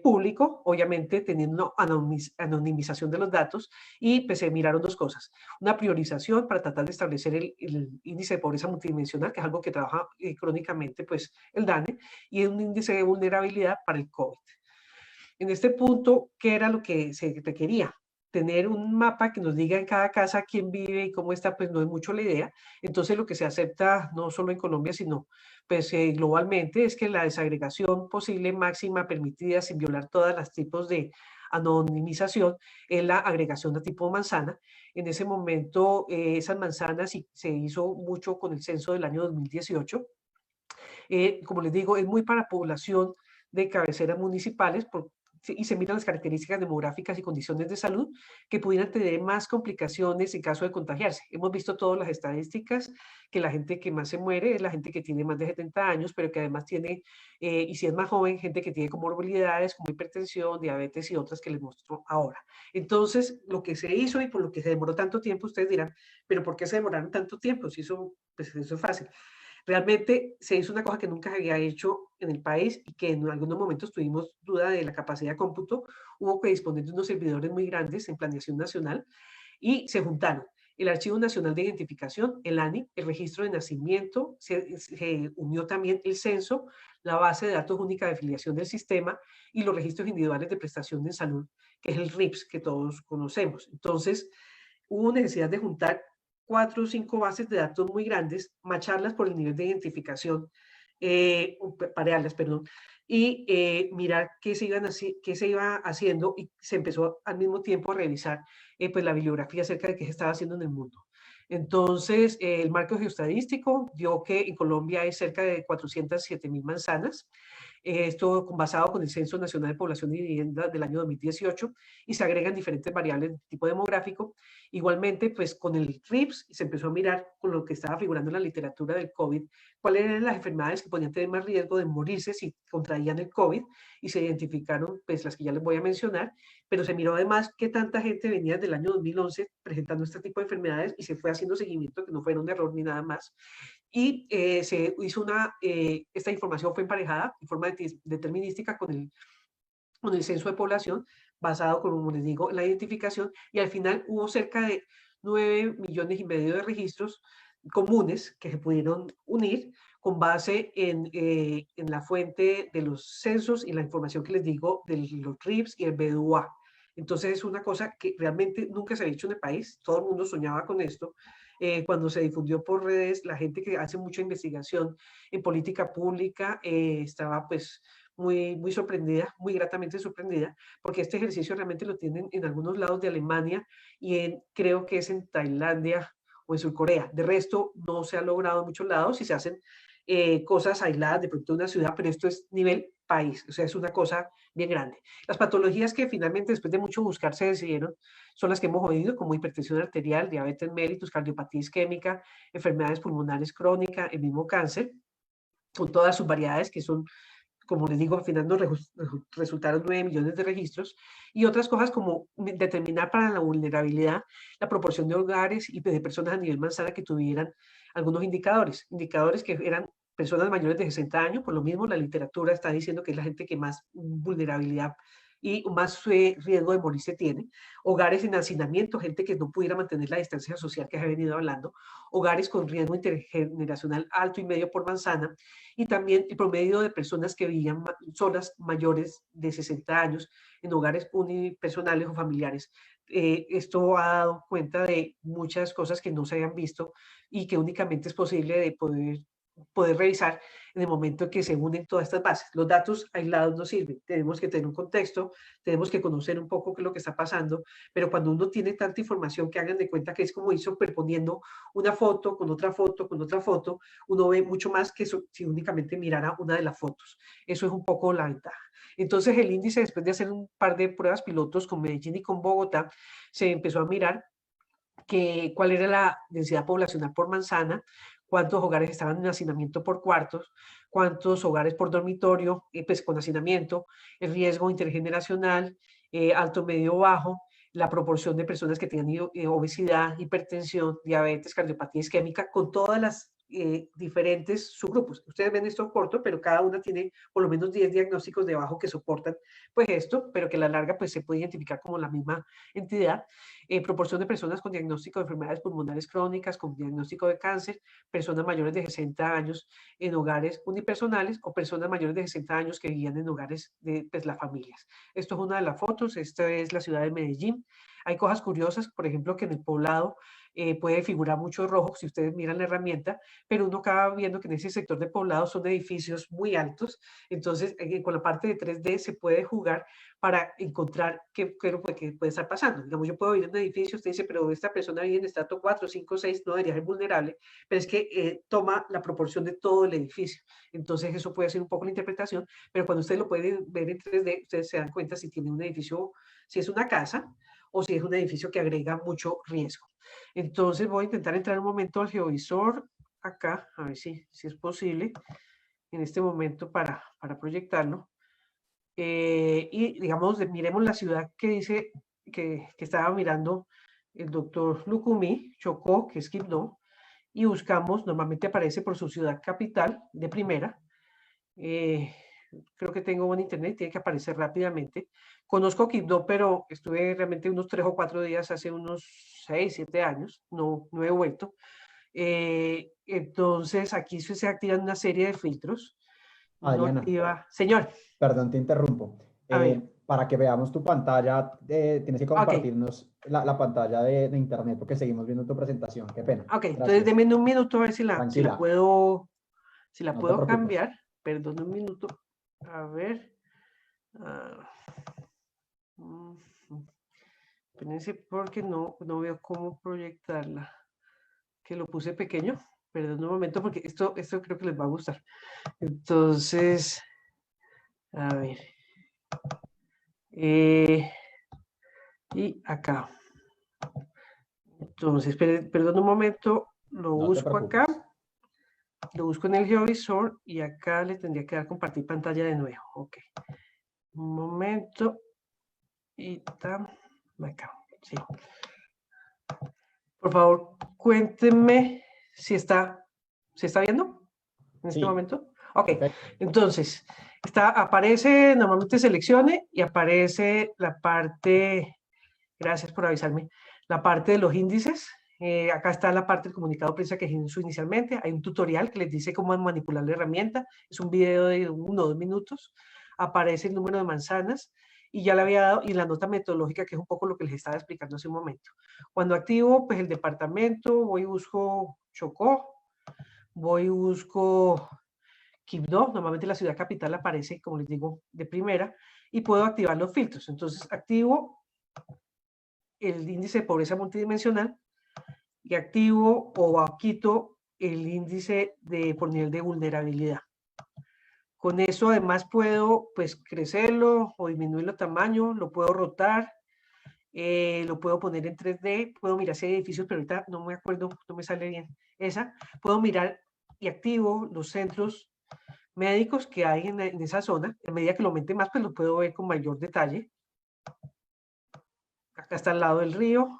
público, obviamente teniendo anonimización de los datos, y pues se miraron 2 cosas. Una priorización para tratar de establecer el índice de pobreza multidimensional, que es algo que trabaja crónicamente pues el DANE, y un índice de vulnerabilidad para el COVID. En este punto, ¿qué era lo que se requería? Tener un mapa que nos diga en cada casa quién vive y cómo está, pues no es mucho la idea. Entonces lo que se acepta no solo en Colombia, sino pues globalmente, es que la desagregación posible máxima permitida sin violar todos los tipos de anonimización es la agregación de tipo manzana. En ese momento esas manzanas se hizo mucho con el censo del año 2018. Como les digo, es muy para población de cabeceras municipales y se miran las características demográficas y condiciones de salud que pudieran tener más complicaciones en caso de contagiarse. Hemos visto todas las estadísticas que la gente que más se muere es la gente que tiene más de 70 años, pero que además tiene, y si es más joven, gente que tiene comorbilidades como hipertensión, diabetes y otras que les muestro ahora. Entonces, lo que se hizo y por lo que se demoró tanto tiempo, ustedes dirán, ¿pero por qué se demoraron tanto tiempo? Si eso, pues eso es fácil. Realmente se hizo una cosa que nunca se había hecho en el país y que en algunos momentos tuvimos duda de la capacidad de cómputo. Hubo que disponer de unos servidores muy grandes en planeación nacional y se juntaron el Archivo Nacional de Identificación, el ANI, el registro de nacimiento, se unió también el censo, la base de datos única de afiliación del sistema y los registros individuales de prestación de salud, que es el RIPS que todos conocemos. Entonces, hubo necesidad de juntar 4 o 5 bases de datos muy grandes, macharlas por el nivel de identificación, parearlas, perdón, y mirar qué se iba haciendo, y se empezó al mismo tiempo a revisar pues la bibliografía acerca de qué se estaba haciendo en el mundo. Entonces, el marco geoestadístico dio que en Colombia hay cerca de 407.000 manzanas, esto basado con el Censo Nacional de Población y Vivienda del año 2018, y se agregan diferentes variables de tipo demográfico. Igualmente, pues con el RIPS se empezó a mirar con lo que estaba figurando en la literatura del COVID, cuáles eran las enfermedades que podían tener más riesgo de morirse si contraían el COVID, y se identificaron pues las que ya les voy a mencionar, pero se miró además que tanta gente venía desde el año 2011 presentando este tipo de enfermedades y se fue haciendo seguimiento, que no fuera un error ni nada más. Y se hizo esta información fue emparejada en forma determinística con el censo de población, basado, como les digo, en la identificación, y al final hubo cerca de 9,5 millones de registros comunes que se pudieron unir con base en la fuente de los censos y la información que les digo de los RIPS y el BDUA. Entonces es una cosa que realmente nunca se había hecho en el país, todo el mundo soñaba con esto. Cuando se difundió por redes, la gente que hace mucha investigación en política pública estaba pues muy sorprendida, muy gratamente sorprendida, porque este ejercicio realmente lo tienen en algunos lados de Alemania y creo que es en Tailandia o en Surcorea. De resto, no se ha logrado en muchos lados y se hacen cosas aisladas de pronto de una ciudad, pero esto es nivel país, o sea, es una cosa bien grande. Las patologías que finalmente, después de mucho buscar, se decidieron son las que hemos oído, como hipertensión arterial, diabetes mellitus, cardiopatía isquémica, enfermedades pulmonares crónicas, el mismo cáncer, con todas sus variedades que son, como les digo, al final nos resultaron 9 millones de registros, y otras cosas como determinar para la vulnerabilidad la proporción de hogares y de personas a nivel manzana que tuvieran algunos indicadores que eran personas mayores de 60 años, por lo mismo la literatura está diciendo que es la gente que más vulnerabilidad y más riesgo de morirse tiene, hogares en hacinamiento, gente que no pudiera mantener la distancia social que se ha venido hablando, hogares con riesgo intergeneracional alto y medio por manzana, y también el promedio de personas que vivían solas mayores de 60 años en hogares unipersonales o familiares. Esto ha dado cuenta de muchas cosas que no se habían visto y que únicamente es posible de poder revisar en el momento en que se unen todas estas bases. Los datos aislados no sirven, tenemos que tener un contexto, tenemos que conocer un poco qué es lo que está pasando, pero cuando uno tiene tanta información que hagan de cuenta que es como ir superponiendo una foto con otra foto con otra foto, uno ve mucho más que si únicamente mirara una de las fotos. Eso es un poco la ventaja. Entonces el índice, después de hacer un par de pruebas pilotos con Medellín y con Bogotá, se empezó a mirar cuál era la densidad poblacional por manzana, cuántos hogares estaban en hacinamiento por cuartos, cuántos hogares por dormitorio, pues con hacinamiento, el riesgo intergeneracional, alto, medio, bajo, la proporción de personas que tenían obesidad, hipertensión, diabetes, cardiopatía isquémica, con todas las diferentes subgrupos. Ustedes ven esto corto, pero cada una tiene por lo menos 10 diagnósticos debajo que soportan pues esto, pero que a la larga pues se puede identificar como la misma entidad. Proporción de personas con diagnóstico de enfermedades pulmonares crónicas, con diagnóstico de cáncer, personas mayores de 60 años en hogares unipersonales o personas mayores de 60 años que vivían en hogares de pues, las familias. Esto es una de las fotos, esta es la ciudad de Medellín. Hay cosas curiosas, por ejemplo, que en el poblado puede figurar mucho rojo si ustedes miran la herramienta, pero uno acaba viendo que en ese sector de poblado son edificios muy altos, entonces con la parte de 3D se puede jugar para encontrar qué puede estar pasando. Digamos, yo puedo ir en un edificio, usted dice, pero esta persona vive en estrato 4, 5, 6, no debería ser vulnerable, pero es que toma la proporción de todo el edificio. Entonces eso puede ser un poco la interpretación, pero cuando ustedes lo pueden ver en 3D, ustedes se dan cuenta si tiene un edificio, si es una casa, o si es un edificio que agrega mucho riesgo. Entonces voy a intentar entrar un momento al geovisor acá, a ver si es posible en este momento para proyectarlo. Y digamos, miremos la ciudad que dice que estaba mirando el doctor Lucumí, Chocó, que es Quibdó, y buscamos, normalmente aparece por su ciudad capital de primera. Creo que tengo buen internet, tiene que aparecer rápidamente. Conozco Quibdó, pero estuve realmente unos 3 o 4 días hace unos 6, 7 años, no he vuelto. Entonces aquí se activan una serie de filtros. Adriana, Señor. perdón, te interrumpo. Para que veamos tu pantalla, tienes que compartirnos la pantalla de internet porque seguimos viendo tu presentación. Qué pena. Ok, entonces denme un minuto a ver si la puedo No cambiar. Perdón, un minuto. A ver. Espérense porque no veo cómo proyectarla. Que lo puse pequeño. Perdón un momento porque esto creo que les va a gustar. Entonces, a ver. Y acá. Entonces, perdón un momento. Lo busco acá. Lo busco en el geovisor y acá le tendría que dar compartir pantalla de nuevo. Ok. Un momento. Y está acá. Sí. Por favor, cuéntenme si ¿se está viendo en este momento? Ok. Perfecto. Entonces, aparece, normalmente seleccione y aparece la parte, gracias por avisarme, la parte de los índices. Acá está la parte del comunicado de prensa que hizo inicialmente. Hay un tutorial que les dice cómo manipular la herramienta. Es un video de 1 o 2 minutos. Aparece el número de manzanas y ya le había dado, y la nota metodológica, que es un poco lo que les estaba explicando hace un momento. Cuando activo, pues el departamento, voy y busco Chocó, voy y busco Quibdó, normalmente la ciudad capital aparece, como les digo, de primera, y puedo activar los filtros. Entonces activo el índice de pobreza multidimensional y activo o quito el índice por nivel de vulnerabilidad. Con eso además puedo pues crecerlo o disminuirlo tamaño, lo puedo rotar, lo puedo poner en 3D, puedo mirar si hay edificios, pero ahorita no me acuerdo, no me sale bien esa. Puedo mirar y activo los centros médicos que hay en esa zona. A medida que lo aumente más, pues lo puedo ver con mayor detalle. Acá está al lado del río.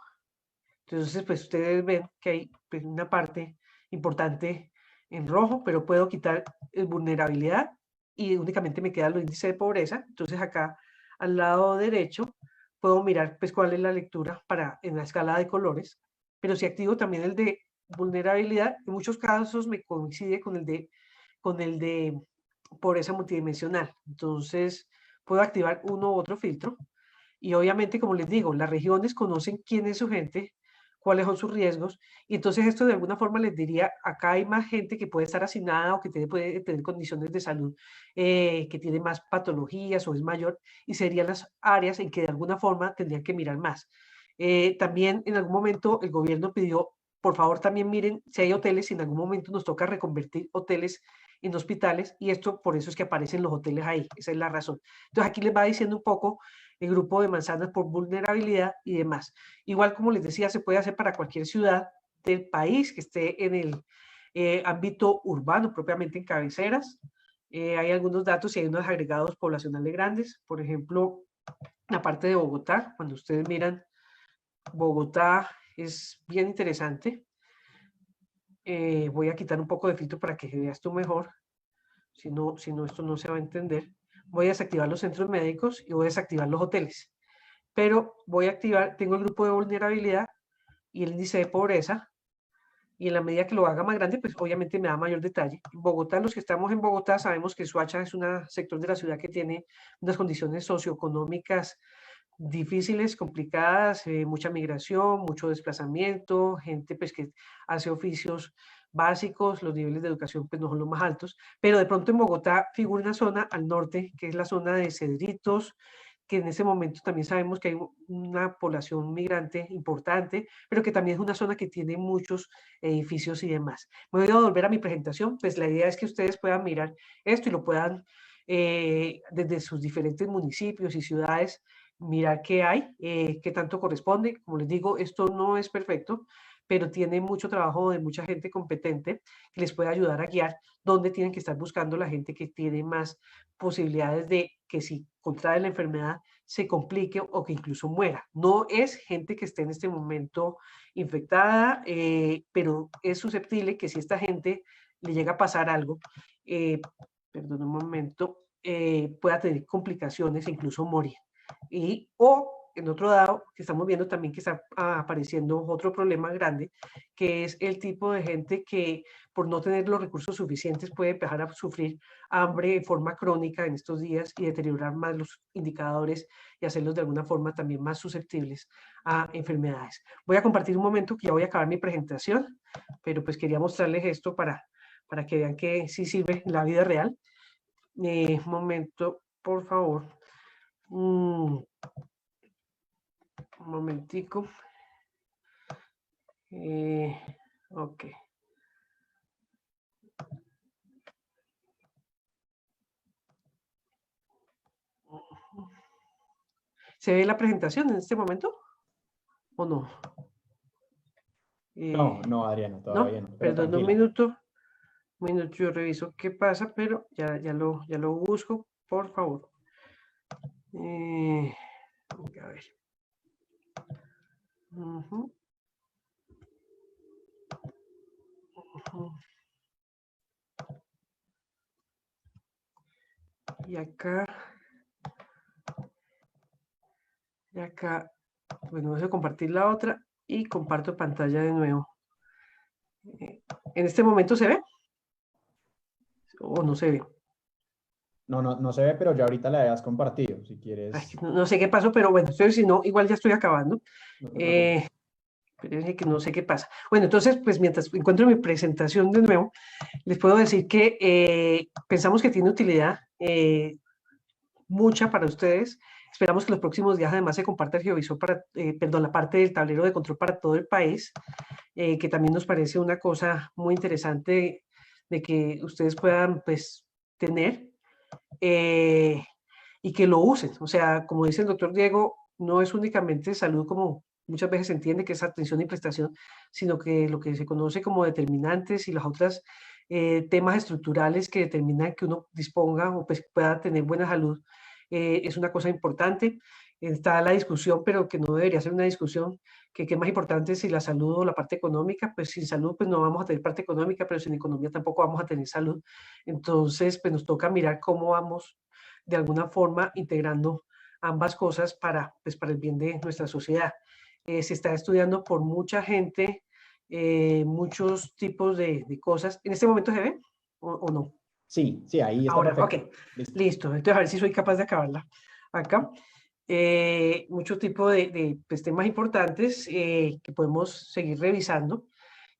Entonces, pues ustedes ven que hay pues, una parte importante en rojo, pero puedo quitar vulnerabilidad y únicamente me queda los índices de pobreza. Entonces acá al lado derecho puedo mirar pues cuál es la lectura en la escala de colores, pero si activo también el de vulnerabilidad, en muchos casos me coincide con el de pobreza multidimensional. Entonces puedo activar uno u otro filtro y obviamente, como les digo, las regiones conocen quién es su gente, cuáles son sus riesgos, y entonces esto de alguna forma les diría, acá hay más gente que puede estar asignada o que puede tener condiciones de salud, que tiene más patologías o es mayor, y serían las áreas en que de alguna forma tendrían que mirar más. También en algún momento el gobierno pidió, por favor también miren si hay hoteles, si en algún momento nos toca reconvertir hoteles en hospitales, y esto por eso es que aparecen los hoteles ahí, esa es la razón. Entonces aquí les va diciendo un poco el grupo de manzanas por vulnerabilidad y demás. Igual como les decía, se puede hacer para cualquier ciudad del país que esté en el ámbito urbano, propiamente en cabeceras. Hay algunos datos y hay unos agregados poblacionales grandes. Por ejemplo, la parte de Bogotá, cuando ustedes miran, Bogotá es bien interesante. Voy a quitar un poco de filtro para que veas esto mejor. Si no, esto no se va a entender. Voy a desactivar los centros médicos y voy a desactivar los hoteles. Pero voy a activar, tengo el grupo de vulnerabilidad y el índice de pobreza, y en la medida que lo haga más grande, pues obviamente me da mayor detalle. En Bogotá, los que estamos en Bogotá, sabemos que Soacha es un sector de la ciudad que tiene unas condiciones socioeconómicas difíciles, complicadas, mucha migración, mucho desplazamiento, gente pues que hace oficios básicos, los niveles de educación pues no son los más altos, pero de pronto en Bogotá figura una zona al norte, que es la zona de Cedritos, que en ese momento también sabemos que hay una población migrante importante, pero que también es una zona que tiene muchos edificios y demás. Me voy a volver a mi presentación, pues la idea es que ustedes puedan mirar esto y lo puedan desde sus diferentes municipios y ciudades mirar qué hay, qué tanto corresponde. Como les digo, esto no es perfecto, pero tiene mucho trabajo de mucha gente competente que les puede ayudar a guiar dónde tienen que estar buscando la gente que tiene más posibilidades de que si contrae la enfermedad se complique o que incluso muera. No es gente que esté en este momento infectada, pero es susceptible que si esta gente le llega a pasar algo, perdón un momento, pueda tener complicaciones e incluso morir. O en otro lado, que estamos viendo también que está apareciendo otro problema grande, que es el tipo de gente que por no tener los recursos suficientes puede empezar a sufrir hambre de forma crónica en estos días y deteriorar más los indicadores y hacerlos de alguna forma también más susceptibles a enfermedades. Voy a compartir un momento que ya voy a acabar mi presentación, pero pues quería mostrarles esto para que vean que sí sirve en la vida real. Un momento, por favor. Un momentico. Ok. ¿Se ve la presentación en este momento? ¿O no? No, Adriana, todavía no, pero perdón, tranquila. un minuto, yo reviso qué pasa, pero ya lo busco, por favor. A ver. Y acá, bueno, voy a compartir la otra y comparto pantalla de nuevo. ¿En este momento se ve? ¿O no se ve? No se ve, pero ya ahorita la habías compartido, si quieres. Ay, no sé qué pasó, pero bueno, entonces si no, igual ya estoy acabando. No te preocupes. Espérense que no sé qué pasa. Bueno, entonces, pues mientras encuentro mi presentación de nuevo, les puedo decir que pensamos que tiene utilidad mucha para ustedes. Esperamos que los próximos días además se comparta el geovisor para, perdón, la parte del tablero de control para todo el país, que también nos parece una cosa muy interesante de que ustedes puedan, pues, tener y que lo usen. O sea, como dice el doctor Diego, no es únicamente salud como muchas veces se entiende que es atención y prestación, sino que lo que se conoce como determinantes y las otras temas estructurales que determinan que uno disponga o pues, pueda tener buena salud es una cosa importante. Está la discusión, pero que no debería ser una discusión, que qué más importante si la salud o la parte económica, pues sin salud pues no vamos a tener parte económica, pero sin economía tampoco vamos a tener salud. Entonces, pues nos toca mirar cómo vamos de alguna forma integrando ambas cosas para, pues, para el bien de nuestra sociedad. Se está estudiando por mucha gente, muchos tipos de cosas. ¿En este momento se ve o no? Sí, ahí está Ahora, ok, perfecto. listo. Entonces, a ver si soy capaz de acabarla acá. Mucho tipo de pues, temas importantes que podemos seguir revisando.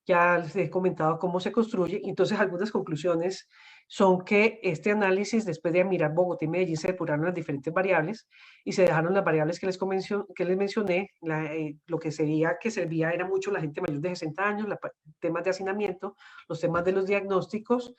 Ya les he comentado cómo se construye. Entonces, algunas conclusiones son que este análisis, después de mirar Bogotá y Medellín, se depuraron las diferentes variables y se dejaron las variables que les mencioné. Lo que servía era mucho la gente mayor de 60 años, temas de hacinamiento, los temas de los diagnósticos,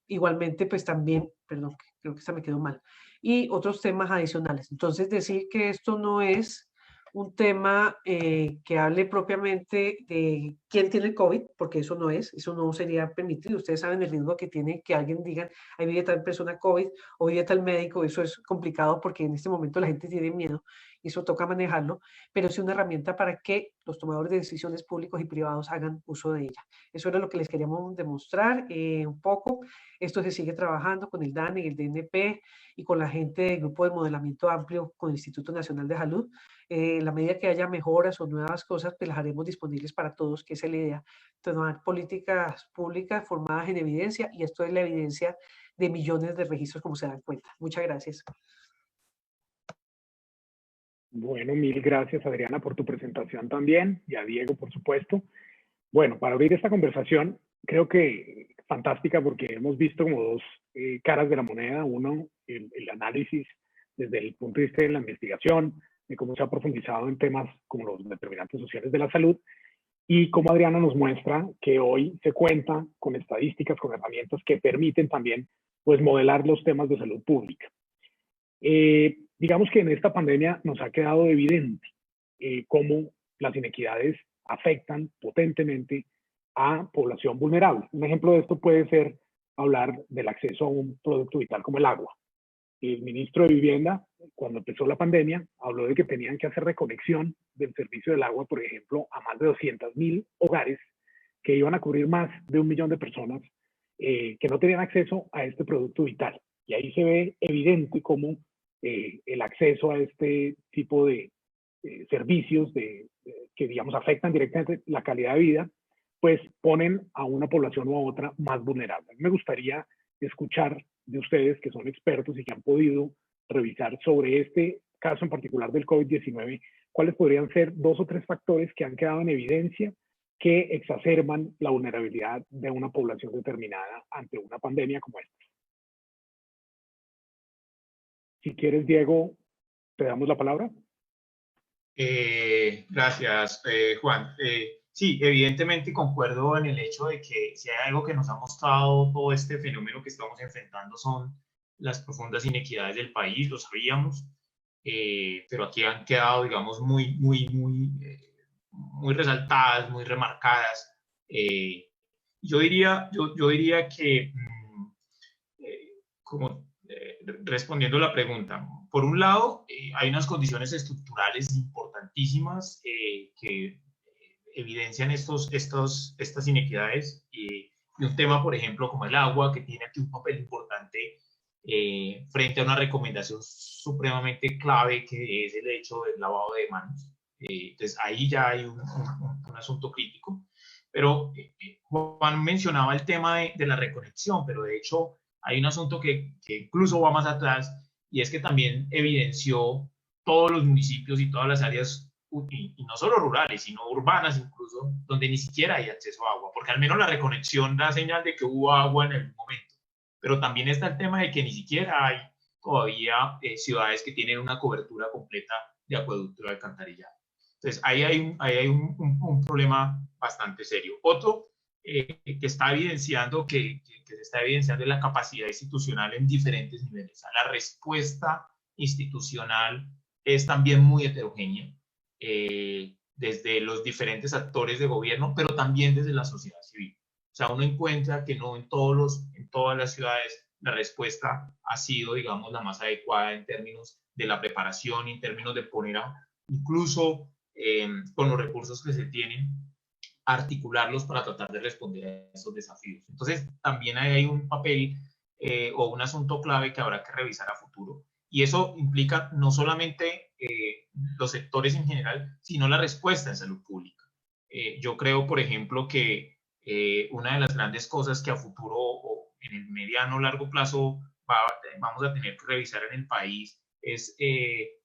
igualmente, pues también, perdón, creo que esta me quedó mal, y otros temas adicionales. Entonces, decir que esto no es un tema que hable propiamente de quién tiene el COVID, porque eso no sería permitido. Ustedes saben el riesgo que tiene que alguien diga, ahí vive tal persona COVID o vive tal médico, eso es complicado porque en este momento la gente tiene miedo y eso toca manejarlo, pero es una herramienta para que los tomadores de decisiones públicos y privados hagan uso de ella. Eso era lo que les queríamos demostrar un poco. Esto se sigue trabajando con el DANE y el DNP y con la gente del Grupo de Modelamiento Amplio con el Instituto Nacional de Salud. En la medida que haya mejoras o nuevas cosas, pues las haremos disponibles para todos, que es la idea. Tomar políticas públicas formadas en evidencia, y esto es la evidencia de millones de registros, como se dan cuenta. Muchas gracias. Bueno, mil gracias, Adriana, por tu presentación también, y a Diego, por supuesto. Bueno, para abrir esta conversación, creo que fantástica porque hemos visto como dos caras de la moneda. Uno, el análisis desde el punto de vista de la investigación, de cómo se ha profundizado en temas como los determinantes sociales de la salud, y cómo Adriana nos muestra que hoy se cuenta con estadísticas, con herramientas que permiten también pues, modelar los temas de salud pública. Digamos que en esta pandemia nos ha quedado evidente cómo las inequidades afectan potentemente a población vulnerable. Un ejemplo de esto puede ser hablar del acceso a un producto vital como el agua. El ministro de Vivienda, cuando empezó la pandemia, habló de que tenían que hacer reconexión del servicio del agua, por ejemplo, a más de 200.000 hogares que iban a cubrir más de 1 millón de personas que no tenían acceso a este producto vital. Y ahí se ve evidente cómo el acceso a este tipo de servicios que, digamos, afectan directamente la calidad de vida, pues ponen a una población u a otra más vulnerable. Me gustaría escuchar de ustedes que son expertos y que han podido revisar sobre este caso en particular del COVID-19, cuáles podrían ser 2 o 3 factores que han quedado en evidencia que exacerban la vulnerabilidad de una población determinada ante una pandemia como esta. Si quieres, Diego, te damos la palabra. Gracias, Juan. Sí, evidentemente concuerdo en el hecho de que si hay algo que nos ha mostrado todo este fenómeno que estamos enfrentando son las profundas inequidades del país, lo sabíamos, pero aquí han quedado, digamos, muy resaltadas, muy remarcadas. Yo diría que, respondiendo a la pregunta, por un lado, hay unas condiciones estructurales importantísimas que evidencian estas inequidades y un tema, por ejemplo, como el agua, que tiene aquí un papel importante frente a una recomendación supremamente clave que es el hecho del lavado de manos. Entonces, ahí ya hay un asunto crítico. Pero Juan mencionaba el tema de la reconexión, pero de hecho hay un asunto que incluso va más atrás, y es que también evidenció todos los municipios y todas las áreas, y no solo rurales, sino urbanas incluso, donde ni siquiera hay acceso a agua, porque al menos la reconexión da señal de que hubo agua en el momento. Pero también está el tema de que ni siquiera hay todavía ciudades que tienen una cobertura completa de acueducto y alcantarillado. Entonces, ahí hay un problema bastante serio. Otro que está evidenciando, que se está evidenciando es la capacidad institucional en diferentes niveles. O sea, la respuesta institucional es también muy heterogénea, desde los diferentes actores de gobierno, pero también desde la sociedad civil. O sea, uno encuentra que no en todas las ciudades la respuesta ha sido, digamos, la más adecuada en términos de la preparación, en términos de poner incluso con los recursos que se tienen, articularlos para tratar de responder a esos desafíos. Entonces, también hay un papel o un asunto clave que habrá que revisar a futuro. Y eso implica no solamente los sectores en general, sino la respuesta en salud pública. Yo creo, por ejemplo, que una de las grandes cosas que a futuro o en el mediano o largo plazo vamos a tener que revisar en el país es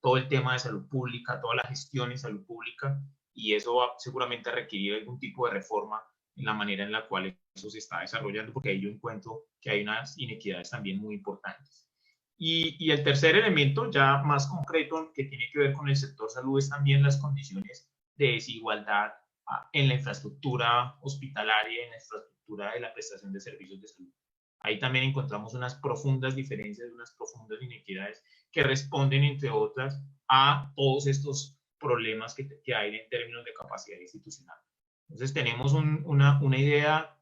todo el tema de salud pública, toda la gestión en salud pública, y eso va seguramente a requerir algún tipo de reforma en la manera en la cual eso se está desarrollando, porque ahí yo encuentro que hay unas inequidades también muy importantes. Y el tercer elemento, ya más concreto, que tiene que ver con el sector salud, es también las condiciones de desigualdad en la infraestructura hospitalaria, en la infraestructura de la prestación de servicios de salud. Ahí también encontramos unas profundas diferencias, unas profundas inequidades que responden, entre otras, a todos estos problemas que hay en términos de capacidad institucional. Entonces tenemos una idea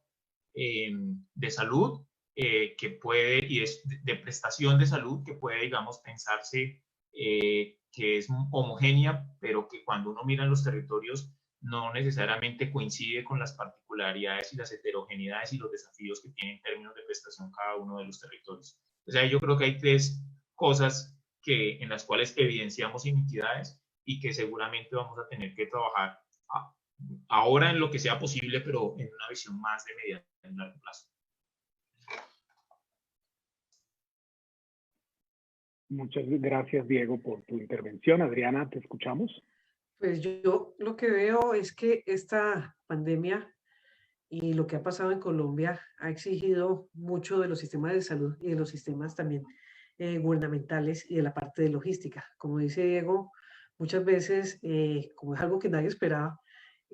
de salud que puede, y de prestación de salud que puede, digamos, pensarse que es homogénea, pero que cuando uno mira en los territorios no necesariamente coincide con las particularidades y las heterogeneidades y los desafíos que tiene en términos de prestación cada uno de los territorios. O sea, yo creo que hay tres cosas en las cuales evidenciamos inequidades y que seguramente vamos a tener que trabajar ahora en lo que sea posible, pero en una visión más de mediano y largo plazo. Muchas gracias, Diego, por tu intervención. Adriana, te escuchamos. Pues yo lo que veo es que esta pandemia y lo que ha pasado en Colombia ha exigido mucho de los sistemas de salud y de los sistemas también gubernamentales y de la parte de logística. Como dice Diego, muchas veces, como es algo que nadie esperaba,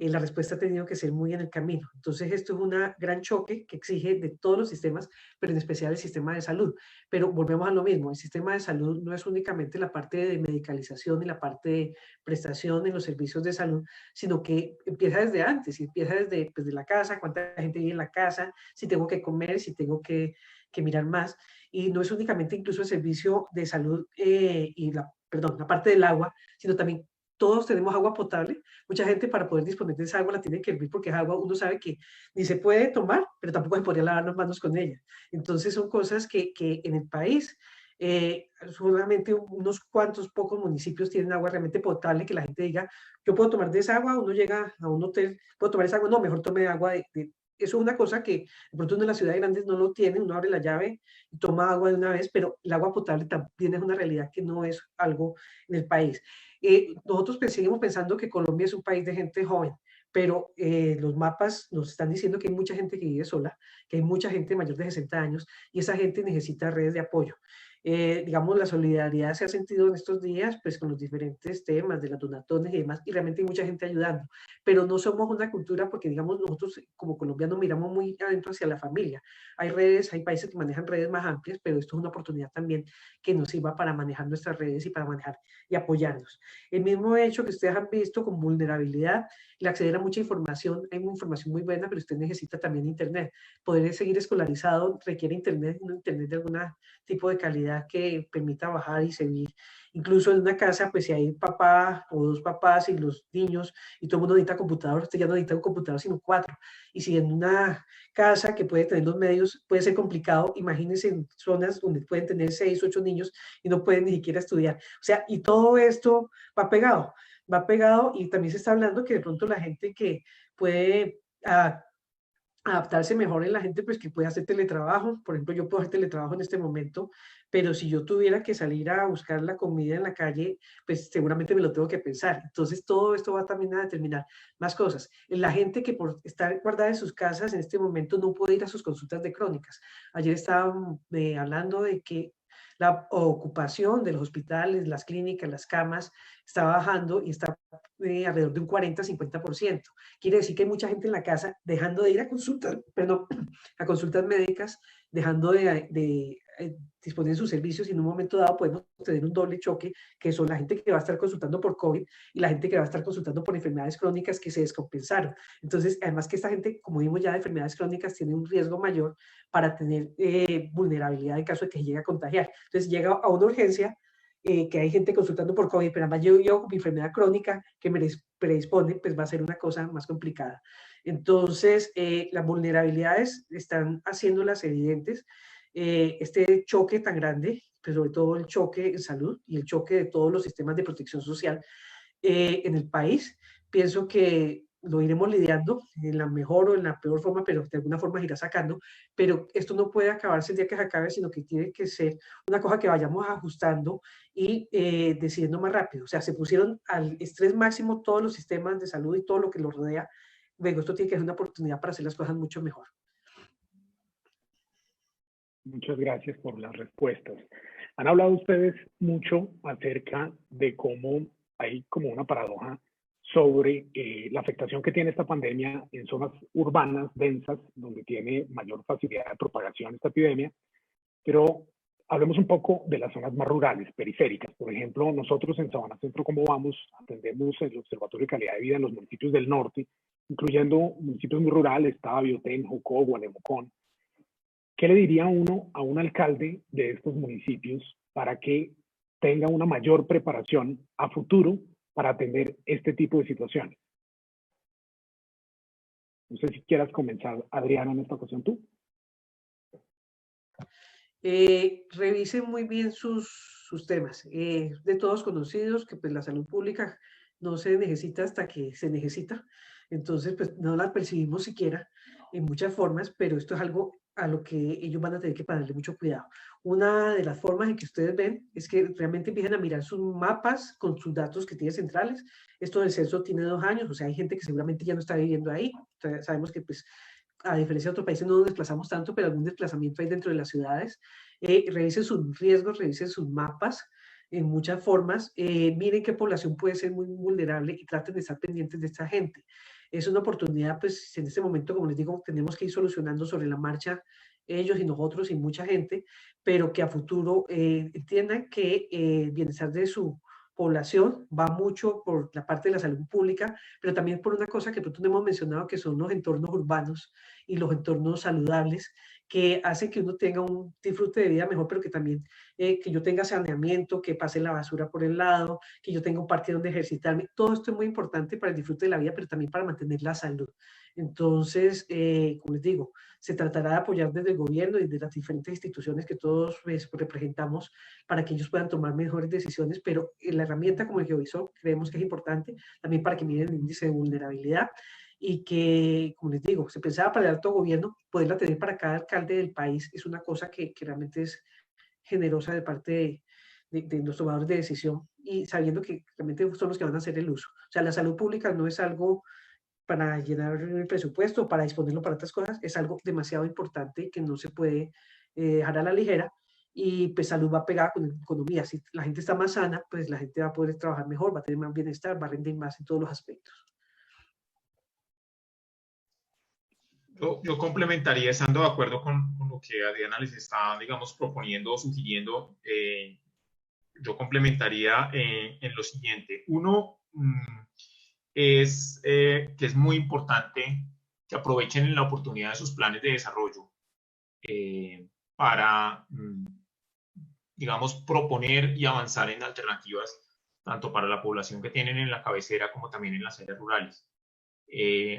la respuesta ha tenido que ser muy en el camino. Entonces, esto es un gran choque que exige de todos los sistemas, pero en especial el sistema de salud. Pero volvemos a lo mismo, el sistema de salud no es únicamente la parte de medicalización y la parte de prestación en los servicios de salud, sino que empieza desde antes, empieza desde pues, de la casa, cuánta gente vive en la casa, si tengo que comer, si tengo que mirar más. Y no es únicamente incluso el servicio de salud y la parte del agua, sino también todos tenemos agua potable. Mucha gente para poder disponer de esa agua la tiene que hervir porque es agua, uno sabe que ni se puede tomar, pero tampoco se podría lavar las manos con ella. Entonces son cosas que en el país solamente unos cuantos pocos municipios tienen agua realmente potable, que la gente diga, yo puedo tomar de esa agua, uno llega a un hotel, puedo tomar esa agua, no, mejor tome agua eso es una cosa que de pronto uno en las ciudades grandes no lo tiene, uno abre la llave y toma agua de una vez, pero el agua potable también es una realidad que no es algo en el país. Nosotros seguimos pensando que Colombia es un país de gente joven, pero los mapas nos están diciendo que hay mucha gente que vive sola, que hay mucha gente mayor de 60 años y esa gente necesita redes de apoyo. Digamos, la solidaridad se ha sentido en estos días, pues con los diferentes temas de las donatones y demás, y realmente hay mucha gente ayudando, pero no somos una cultura porque, digamos, nosotros como colombianos miramos muy adentro hacia la familia. Hay redes, hay países que manejan redes más amplias, pero esto es una oportunidad también que nos sirva para manejar nuestras redes y para manejar y apoyarnos. El mismo hecho que ustedes han visto con vulnerabilidad, el acceder a mucha información, hay una información muy buena, pero usted necesita también internet. Poder seguir escolarizado requiere internet, un internet de algún tipo de calidad que permita bajar y seguir. Incluso en una casa, pues si hay papá o dos papás y los niños y todo el mundo necesita computador, usted ya no necesita un computador, sino 4. Y si en una casa que puede tener los medios puede ser complicado, imagínense en zonas donde pueden tener 6, 8 niños y no pueden ni siquiera estudiar. O sea, y todo esto va pegado y también se está hablando que de pronto la gente que puede adaptarse mejor en la gente, pues que puede hacer teletrabajo. Por ejemplo, yo puedo hacer teletrabajo en este momento, pero si yo tuviera que salir a buscar la comida en la calle, pues seguramente me lo tengo que pensar. Entonces, todo esto va también a determinar más cosas. La gente que por estar guardada en sus casas en este momento no puede ir a sus consultas de crónicas. Ayer estaban hablando de que la ocupación de los hospitales, las clínicas, las camas, está bajando y está alrededor de un 40-50%. Quiere decir que hay mucha gente en la casa dejando de ir a consultas, perdón, a consultas médicas, dejando de disponer de sus servicios y en un momento dado podemos tener un doble choque, que son la gente que va a estar consultando por COVID y la gente que va a estar consultando por enfermedades crónicas que se descompensaron. Entonces, además que esta gente, como vimos ya de enfermedades crónicas, tiene un riesgo mayor para tener vulnerabilidad en caso de que llegue a contagiar. Entonces, llega a una urgencia que hay gente consultando por COVID, pero además yo con mi enfermedad crónica que me predispone, pues va a ser una cosa más complicada. Entonces, las vulnerabilidades están haciéndolas evidentes. Este choque tan grande, pues sobre todo el choque en salud y el choque de todos los sistemas de protección social en el país, pienso que lo iremos lidiando en la mejor o en la peor forma, pero de alguna forma irá sacando, pero esto no puede acabarse el día que se acabe, sino que tiene que ser una cosa que vayamos ajustando y decidiendo más rápido. O sea, se pusieron al estrés máximo todos los sistemas de salud y todo lo que los rodea. Luego, esto tiene que ser una oportunidad para hacer las cosas mucho mejor. Muchas gracias por las respuestas. Han hablado ustedes mucho acerca de cómo hay como una paradoja sobre la afectación que tiene esta pandemia en zonas urbanas densas, donde tiene mayor facilidad de propagación esta epidemia, pero hablemos un poco de las zonas más rurales, periféricas. Por ejemplo, nosotros en Sabana Centro, ¿cómo vamos? Atendemos el Observatorio de Calidad de Vida en los municipios del norte, incluyendo municipios muy rurales, Tabio, Ten, Jocó, Guanemocón. ¿Qué le diría uno a un alcalde de estos municipios para que tenga una mayor preparación a futuro para atender este tipo de situaciones? No sé si quieras comenzar, Adriana, en esta ocasión tú. Revisen muy bien sus temas. De todos conocidos que pues la salud pública no se necesita hasta que se necesita. Entonces, pues no la percibimos siquiera en muchas formas, pero esto es algo a lo que ellos van a tener que ponerle mucho cuidado. Una de las formas en que ustedes ven es que realmente empiezan a mirar sus mapas con sus datos que tiene centrales. Esto del censo tiene 2 años, o sea, hay gente que seguramente ya no está viviendo ahí. Entonces, sabemos que pues a diferencia de otros países no nos desplazamos tanto, pero algún desplazamiento hay dentro de las ciudades. Revisen sus riesgos, revisen sus mapas en muchas formas, miren qué población puede ser muy vulnerable y traten de estar pendientes de esta gente. Es una oportunidad, pues en este momento, como les digo, tenemos que ir solucionando sobre la marcha ellos y nosotros y mucha gente, pero que a futuro entiendan que el bienestar de su población va mucho por la parte de la salud pública, pero también por una cosa que pronto no hemos mencionado, que son los entornos urbanos y los entornos saludables, que hacen que uno tenga un disfrute de vida mejor, pero que también que yo tenga saneamiento, que pase la basura por el lado, que yo tenga un parque donde ejercitarme. Todo esto es muy importante para el disfrute de la vida, pero también para mantener la salud. Entonces, como les digo, se tratará de apoyar desde el gobierno y de las diferentes instituciones que todos pues, representamos para que ellos puedan tomar mejores decisiones, pero la herramienta como el geovisor creemos que es importante también para que miren el índice de vulnerabilidad y que, como les digo, se pensaba para el alto gobierno, poderla tener para cada alcalde del país es una cosa que realmente es generosa de parte de los tomadores de decisión y sabiendo que realmente son los que van a hacer el uso. O sea, la salud pública no es algo para llenar el presupuesto, para disponerlo para otras cosas, es algo demasiado importante que no se puede dejar a la ligera y pues salud va pegada con economía. Si la gente está más sana, pues la gente va a poder trabajar mejor, va a tener más bienestar, va a rendir más en todos los aspectos. Yo complementaría, estando de acuerdo con lo que Adriana les está, digamos, proponiendo o sugiriendo, yo complementaría en lo siguiente. Uno es que es muy importante que aprovechen la oportunidad de sus planes de desarrollo para, digamos, proponer y avanzar en alternativas tanto para la población que tienen en la cabecera como también en las áreas rurales.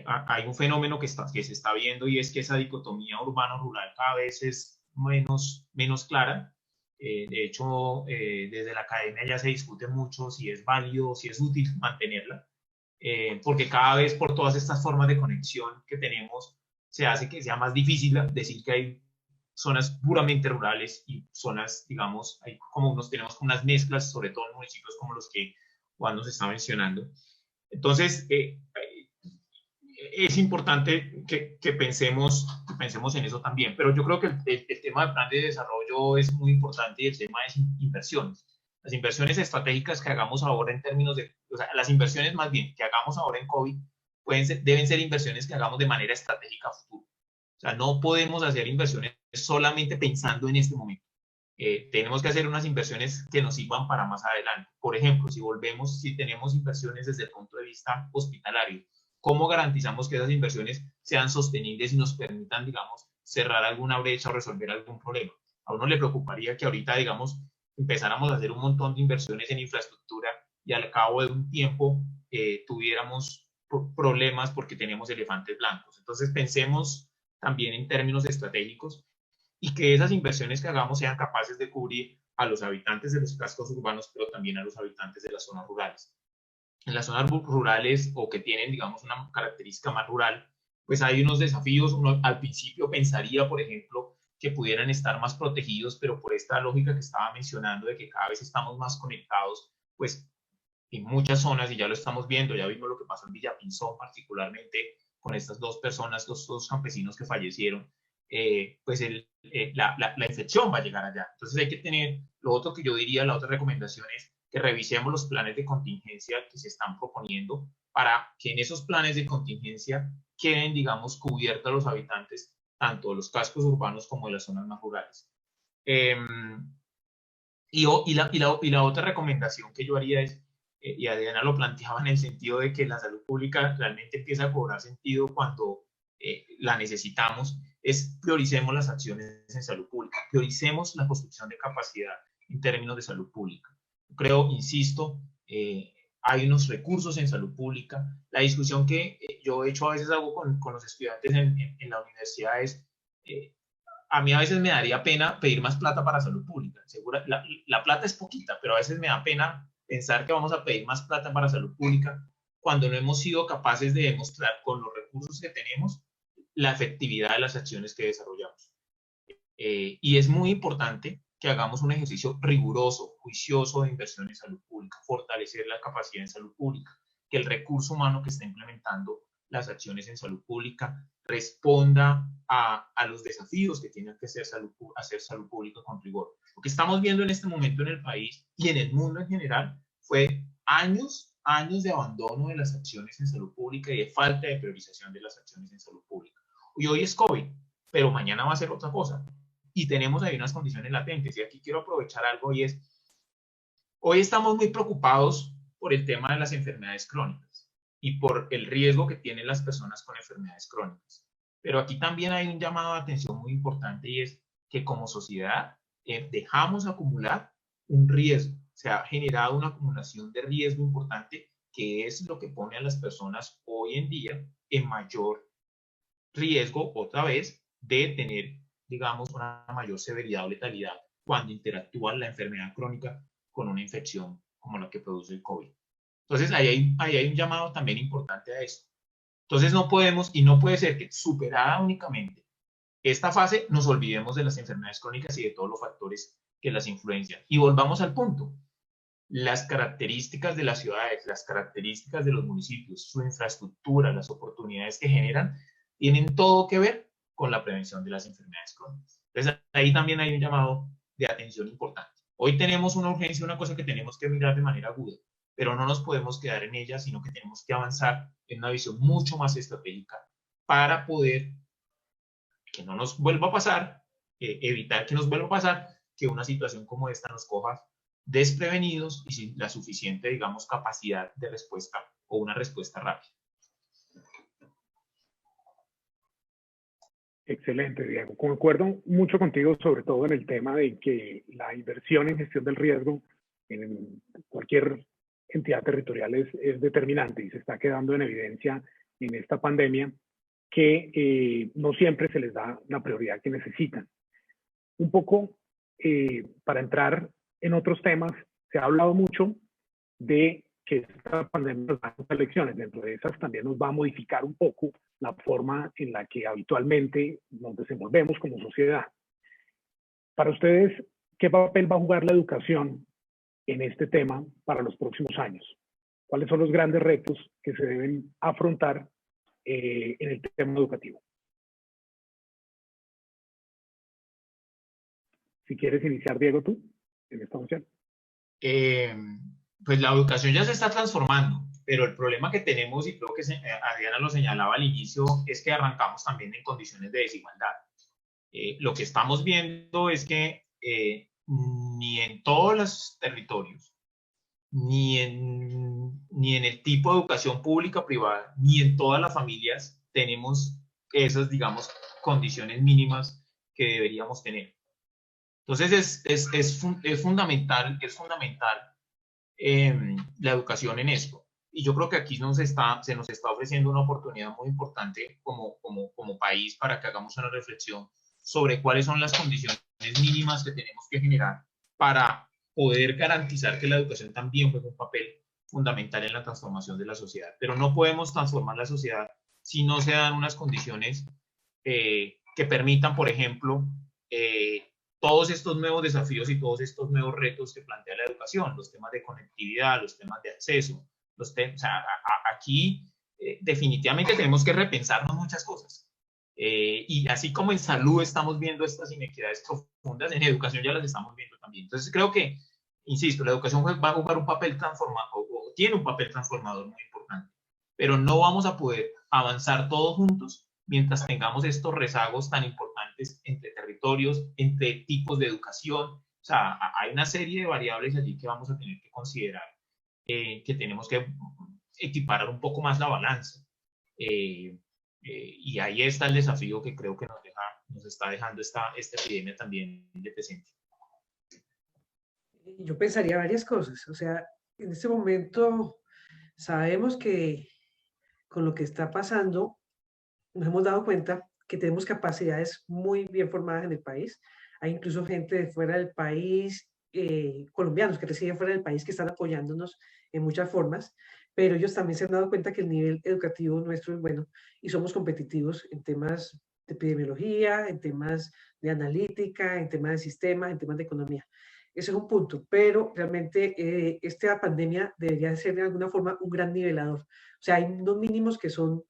Hay un fenómeno que se está viendo y es que esa dicotomía urbano-rural cada vez es menos clara. De hecho, desde la academia ya se discute mucho si es válido, si es útil mantenerla, porque cada vez por todas estas formas de conexión que tenemos, se hace que sea más difícil decir que hay zonas puramente rurales y zonas, digamos, hay como tenemos unas mezclas, sobre todo en municipios como los que Juan nos está mencionando. Entonces, es importante que pensemos en eso también, pero yo creo que el tema del plan de desarrollo es muy importante y el tema es inversiones. Las inversiones estratégicas que hagamos ahora en términos de, o sea, las inversiones más bien que hagamos ahora en COVID deben ser inversiones que hagamos de manera estratégica a futuro. O sea, no podemos hacer inversiones solamente pensando en este momento. Tenemos que hacer unas inversiones que nos sirvan para más adelante. Por ejemplo, si tenemos inversiones desde el punto de vista hospitalario, ¿cómo garantizamos que esas inversiones sean sostenibles y nos permitan, digamos, cerrar alguna brecha o resolver algún problema? A uno le preocuparía que ahorita, digamos, empezáramos a hacer un montón de inversiones en infraestructura y al cabo de un tiempo tuviéramos problemas porque tenemos elefantes blancos. Entonces pensemos también en términos estratégicos y que esas inversiones que hagamos sean capaces de cubrir a los habitantes de los cascos urbanos, pero también a los habitantes de las zonas rurales. En las zonas rurales o que tienen, digamos, una característica más rural, pues hay unos desafíos. Uno al principio pensaría, por ejemplo, que pudieran estar más protegidos, pero por esta lógica que estaba mencionando de que cada vez estamos más conectados, pues en muchas zonas, y ya lo estamos viendo, ya vimos lo que pasó en Villapinzón particularmente con estas dos personas, los dos campesinos que fallecieron, pues la infección va a llegar allá. Entonces hay que tener, lo otro que yo diría, la otra recomendación es que revisemos los planes de contingencia que se están proponiendo para que en esos planes de contingencia queden, digamos, cubiertos los habitantes tanto de los cascos urbanos como de las zonas más rurales. Y la otra recomendación que yo haría es, y Adriana lo planteaba en el sentido de que la salud pública realmente empieza a cobrar sentido cuando la necesitamos, es prioricemos las acciones en salud pública, prioricemos la construcción de capacidad en términos de salud pública. Creo, insisto, hay unos recursos en salud pública. La discusión que yo he hecho a veces hago con los estudiantes en la universidad es, a mí a veces me daría pena pedir más plata para salud pública. Segura, la plata es poquita, pero a veces me da pena pensar que vamos a pedir más plata para salud pública cuando no hemos sido capaces de demostrar con los recursos que tenemos la efectividad de las acciones que desarrollamos. Y es muy importante que hagamos un ejercicio riguroso, juicioso de inversión en salud pública, fortalecer la capacidad en salud pública, que el recurso humano que está implementando las acciones en salud pública responda a los desafíos que tiene que hacer salud pública con rigor. Lo que estamos viendo en este momento en el país y en el mundo en general fue años de abandono de las acciones en salud pública y de falta de priorización de las acciones en salud pública. Y hoy es COVID, pero mañana va a ser otra cosa. Y tenemos ahí unas condiciones latentes. Y aquí quiero aprovechar algo y es, hoy estamos muy preocupados por el tema de las enfermedades crónicas y por el riesgo que tienen las personas con enfermedades crónicas. Pero aquí también hay un llamado de atención muy importante y es que como sociedad dejamos acumular un riesgo. Se ha generado una acumulación de riesgo importante que es lo que pone a las personas hoy en día en mayor riesgo, otra vez, de tener, digamos, una mayor severidad o letalidad cuando interactúa la enfermedad crónica con una infección como la que produce el COVID. Entonces, ahí hay un llamado también importante a esto. Entonces, no podemos y no puede ser que superada únicamente esta fase nos olvidemos de las enfermedades crónicas y de todos los factores que las influencian. Y volvamos al punto. Las características de las ciudades, las características de los municipios, su infraestructura, las oportunidades que generan, tienen todo que ver con la prevención de las enfermedades crónicas. Entonces, ahí también hay un llamado de atención importante. Hoy tenemos una urgencia, una cosa que tenemos que mirar de manera aguda, pero no nos podemos quedar en ella, sino que tenemos que avanzar en una visión mucho más estratégica para poder que no nos vuelva a pasar, evitar que nos vuelva a pasar, que una situación como esta nos coja desprevenidos y sin la suficiente, digamos, capacidad de respuesta o una respuesta rápida. Excelente, Diego. Concuerdo mucho contigo, sobre todo en el tema de que la inversión en gestión del riesgo en cualquier entidad territorial es determinante y se está quedando en evidencia en esta pandemia que no siempre se les da la prioridad que necesitan. Un poco para entrar en otros temas, se ha hablado mucho de que esta pandemia nos da muchas lecciones. Dentro de esas también nos va a modificar un poco la forma en la que habitualmente nos desenvolvemos como sociedad. Para ustedes, ¿qué papel va a jugar la educación en este tema para los próximos años? ¿Cuáles son los grandes retos que se deben afrontar en el tema educativo? Si quieres iniciar, Diego, tú, en esta función. Pues la educación ya se está transformando, pero el problema que tenemos, y creo que Adriana lo señalaba al inicio, es que arrancamos también en condiciones de desigualdad. Lo que estamos viendo es que ni en todos los territorios, ni en el tipo de educación pública o privada, ni en todas las familias tenemos esas, digamos, condiciones mínimas que deberíamos tener. Entonces es fundamental la educación en esto. Y yo creo que aquí se nos está ofreciendo una oportunidad muy importante como país para que hagamos una reflexión sobre cuáles son las condiciones mínimas que tenemos que generar para poder garantizar que la educación también juegue un papel fundamental en la transformación de la sociedad. Pero no podemos transformar la sociedad si no se dan unas condiciones que permitan, por ejemplo, todos estos nuevos desafíos y todos estos nuevos retos que plantea la educación, los temas de conectividad, los temas de acceso, o sea, aquí definitivamente tenemos que repensarnos muchas cosas. Y así como en salud estamos viendo estas inequidades profundas, en educación ya las estamos viendo también. Entonces creo que, insisto, la educación va a jugar un papel transformador, o tiene un papel transformador muy importante, pero no vamos a poder avanzar todos juntos mientras tengamos estos rezagos tan importantes entre territorios, entre tipos de educación. O sea, hay una serie de variables allí que vamos a tener que considerar, que tenemos que equiparar un poco más la balanza. Y ahí está el desafío que creo que nos está dejando esta epidemia también de presente. Yo pensaría varias cosas. O sea, en este momento sabemos que con lo que está pasando, nos hemos dado cuenta que tenemos capacidades muy bien formadas en el país. Hay incluso gente de fuera del país, colombianos que residen fuera del país, que están apoyándonos en muchas formas, pero ellos también se han dado cuenta que el nivel educativo nuestro es bueno y somos competitivos en temas de epidemiología, en temas de analítica, en temas de sistemas, en temas de economía. Ese es un punto, pero realmente esta pandemia debería ser de alguna forma un gran nivelador. O sea, hay unos mínimos que son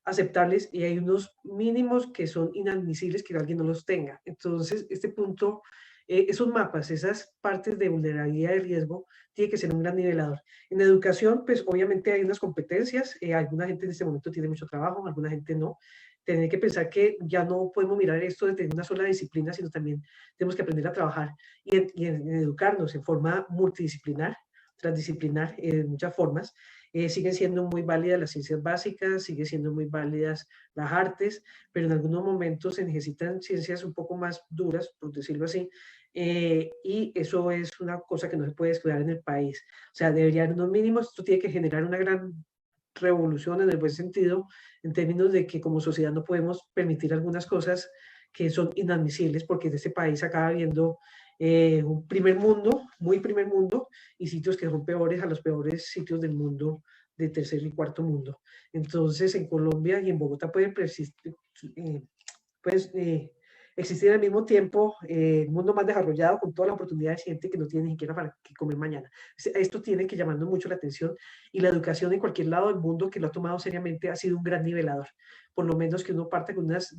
aceptables y hay unos mínimos que son inadmisibles que alguien no los tenga. Entonces, este punto, esos mapas, esas partes de vulnerabilidad de riesgo, tiene que ser un gran nivelador. En educación, pues obviamente hay unas competencias, alguna gente en este momento tiene mucho trabajo, alguna gente no. Tener que pensar que ya no podemos mirar esto desde una sola disciplina, sino también tenemos que aprender a trabajar en educarnos en forma multidisciplinar, transdisciplinar, en muchas formas. Siguen siendo muy válidas las ciencias básicas, siguen siendo muy válidas las artes, pero en algunos momentos se necesitan ciencias un poco más duras, por decirlo así, y eso es una cosa que no se puede descuidar en el país. O sea, debería haber unos mínimos, esto tiene que generar una gran revolución en el buen sentido, en términos de que como sociedad no podemos permitir algunas cosas que son inadmisibles, porque en este país acaba habiendo un primer mundo, muy primer mundo, y sitios que son peores a los peores sitios del mundo, de tercer y cuarto mundo. Entonces, en Colombia y en Bogotá pueden persistir, existir al mismo tiempo el mundo más desarrollado con todas las oportunidades y gente que no tiene ni siquiera para qué comer mañana. Esto tiene que llamarnos mucho la atención y la educación en cualquier lado del mundo que lo ha tomado seriamente ha sido un gran nivelador. Por lo menos que uno parte con unas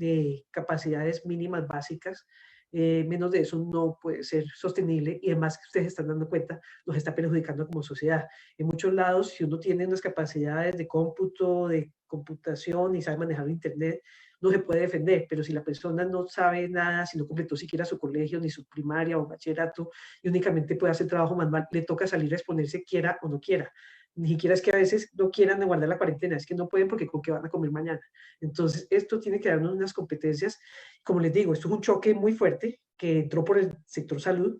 capacidades mínimas básicas. Menos de eso no puede ser sostenible y además que ustedes están dando cuenta nos está perjudicando como sociedad. En muchos lados, si uno tiene unas capacidades de cómputo, de computación y sabe manejar internet, no se puede defender, pero si la persona no sabe nada, si no completó siquiera su colegio, ni su primaria o bachillerato, y únicamente puede hacer trabajo manual, le toca salir a exponerse quiera o no quiera. Ni siquiera es que a veces no quieran guardar la cuarentena, es que no pueden porque con qué van a comer mañana. Entonces, esto tiene que darnos unas competencias. Como les digo, esto es un choque muy fuerte que entró por el sector salud,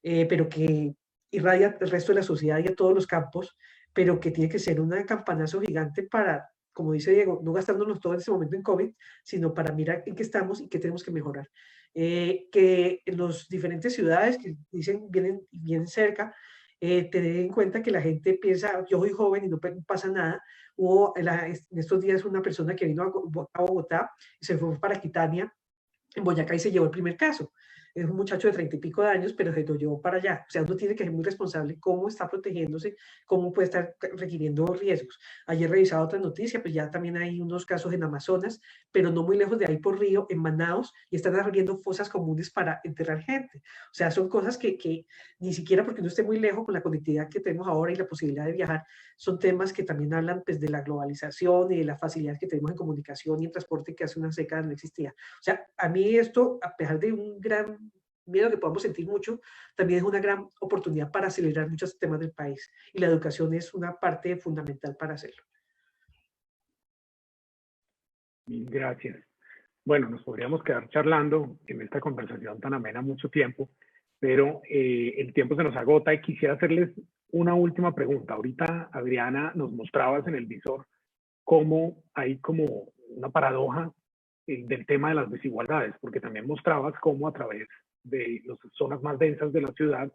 pero que irradia el resto de la sociedad y a todos los campos, pero que tiene que ser un campanazo gigante para, como dice Diego, no gastándonos todo en ese momento en COVID, sino para mirar en qué estamos y qué tenemos que mejorar. Que en las diferentes ciudades que dicen vienen cerca, tener en cuenta que la gente piensa, yo soy joven y no pasa nada. Hubo en estos días una persona que vino a Bogotá y se fue para Quitania, en Boyacá, y se llevó el primer caso. Es un muchacho de 30 y pico de años, pero se lo llevó para allá. O sea, uno tiene que ser muy responsable cómo está protegiéndose, cómo puede estar requiriendo riesgos. Ayer revisaba otra noticia, pues ya también hay unos casos en Amazonas, pero no muy lejos de ahí por río, en Manaos, y están abriendo fosas comunes para enterrar gente. O sea, son cosas que ni siquiera porque uno esté muy lejos con la conectividad que tenemos ahora y la posibilidad de viajar, son temas que también hablan pues, de la globalización y de la facilidad que tenemos en comunicación y en transporte que hace unas décadas no existía. O sea, a mí esto, a pesar de un gran miedo que podamos sentir mucho, también es una gran oportunidad para acelerar muchos temas del país. Y la educación es una parte fundamental para hacerlo. Gracias. Bueno, nos podríamos quedar charlando en esta conversación tan amena mucho tiempo, pero el tiempo se nos agota y quisiera hacerles una última pregunta. Ahorita, Adriana, nos mostrabas en el visor cómo hay como una paradoja del tema de las desigualdades, porque también mostrabas cómo a través de las zonas más densas de la ciudad,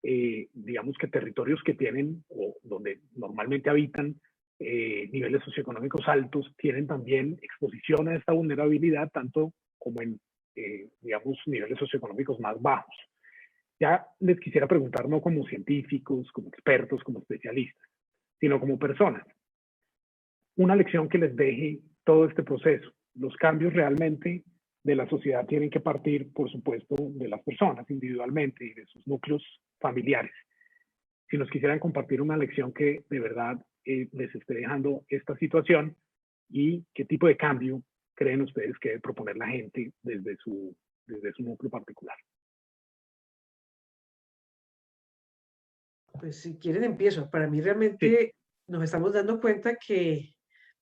digamos que territorios que tienen o donde normalmente habitan niveles socioeconómicos altos, tienen también exposición a esta vulnerabilidad, tanto como en, digamos, niveles socioeconómicos más bajos. Ya les quisiera preguntar, no como científicos, como expertos, como especialistas, sino como personas. Una lección que les deje todo este proceso. Los cambios realmente de la sociedad tienen que partir, por supuesto, de las personas individualmente y de sus núcleos familiares. Si nos quisieran compartir una lección que de verdad les esté dejando esta situación y qué tipo de cambio creen ustedes que debe proponer la gente desde su núcleo particular. Pues si quieren empiezo. Para mí realmente nos estamos dando cuenta que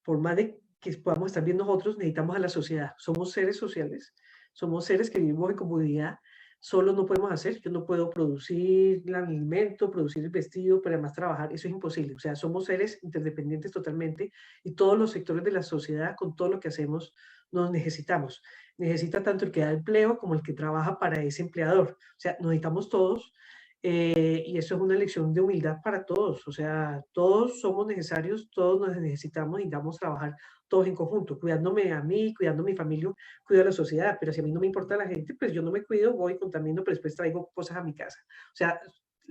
por más de que podamos estar bien nosotros, necesitamos a la sociedad. Somos seres sociales, somos seres que vivimos en comunidad. Solo no podemos hacer, yo no puedo producir el alimento, producir el vestido, pero además trabajar, eso es imposible. O sea, somos seres interdependientes totalmente y todos los sectores de la sociedad, con todo lo que hacemos, nos necesitamos. Necesita tanto el que da empleo como el que trabaja para ese empleador. O sea, nos necesitamos todos. Y eso es una lección de humildad para todos, o sea, todos somos necesarios, todos nos necesitamos y vamos a trabajar todos en conjunto, cuidándome a mí, cuidando a mi familia, cuido a la sociedad, pero si a mí no me importa la gente, pues yo no me cuido, voy, contamino, pero después traigo cosas a mi casa. O sea,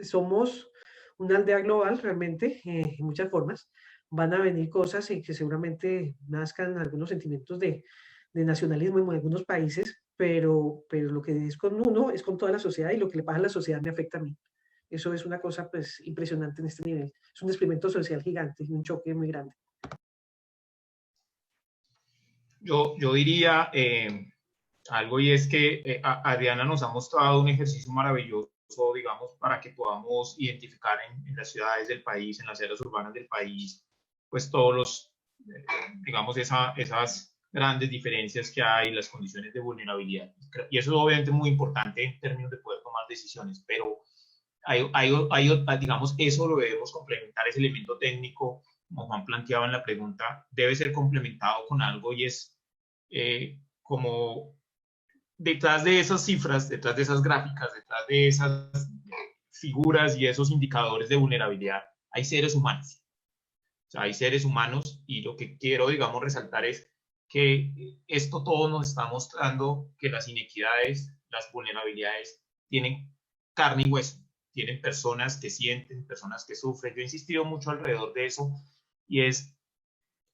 somos una aldea global realmente, en muchas formas, van a venir cosas y que seguramente nazcan algunos sentimientos de nacionalismo en algunos países, pero lo que es con uno es con toda la sociedad y lo que le pasa a la sociedad me afecta a mí. Eso es una cosa pues impresionante en este nivel. Es un experimento social gigante y un choque muy grande. Yo diría algo, y es que Adriana nos ha mostrado un ejercicio maravilloso, digamos, para que podamos identificar en las ciudades del país, en las áreas urbanas del país, pues todos los, digamos, esas grandes diferencias que hay, las condiciones de vulnerabilidad. Y eso es obviamente muy importante en términos de poder tomar decisiones, pero digamos, eso lo debemos complementar, ese elemento técnico, como Juan planteaba en la pregunta, debe ser complementado con algo, y es como detrás de esas cifras, detrás de esas gráficas, detrás de esas figuras y esos indicadores de vulnerabilidad, hay seres humanos. O sea, hay seres humanos, y lo que quiero, digamos, resaltar es que esto todo nos está mostrando que las inequidades, las vulnerabilidades tienen carne y hueso, tienen personas que sienten, personas que sufren. Yo he insistido mucho alrededor de eso, y es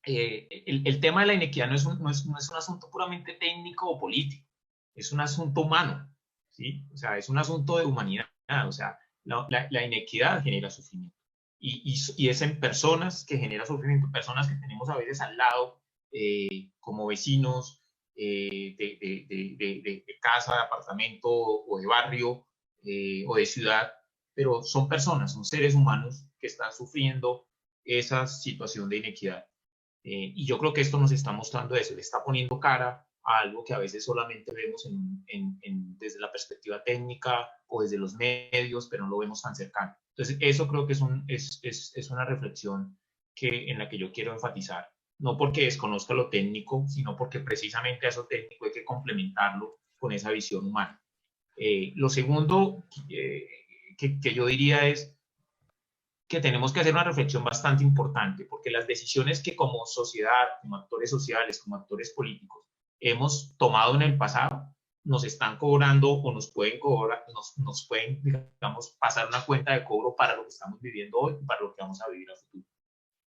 el tema de la inequidad no es un asunto puramente técnico o político, es un asunto humano, ¿sí? O sea, es un asunto de humanidad. O sea, la inequidad genera sufrimiento, y es en personas que genera sufrimiento, personas que tenemos a veces al lado, como vecinos de casa, de apartamento o de barrio o de ciudad, pero son personas, son seres humanos que están sufriendo esa situación de inequidad. Y yo creo que esto nos está mostrando eso, le está poniendo cara a algo que a veces solamente vemos desde la perspectiva técnica o desde los medios, pero no lo vemos tan cercano. Entonces, eso creo que es una reflexión en la que yo quiero enfatizar, no porque desconozca lo técnico, sino porque precisamente a eso técnico hay que complementarlo con esa visión humana. Lo segundo que yo diría es, que tenemos que hacer una reflexión bastante importante, porque las decisiones que como sociedad, como actores sociales, como actores políticos, hemos tomado en el pasado, nos están cobrando o nos pueden cobrar, nos pueden, digamos, pasar una cuenta de cobro para lo que estamos viviendo hoy y para lo que vamos a vivir a futuro.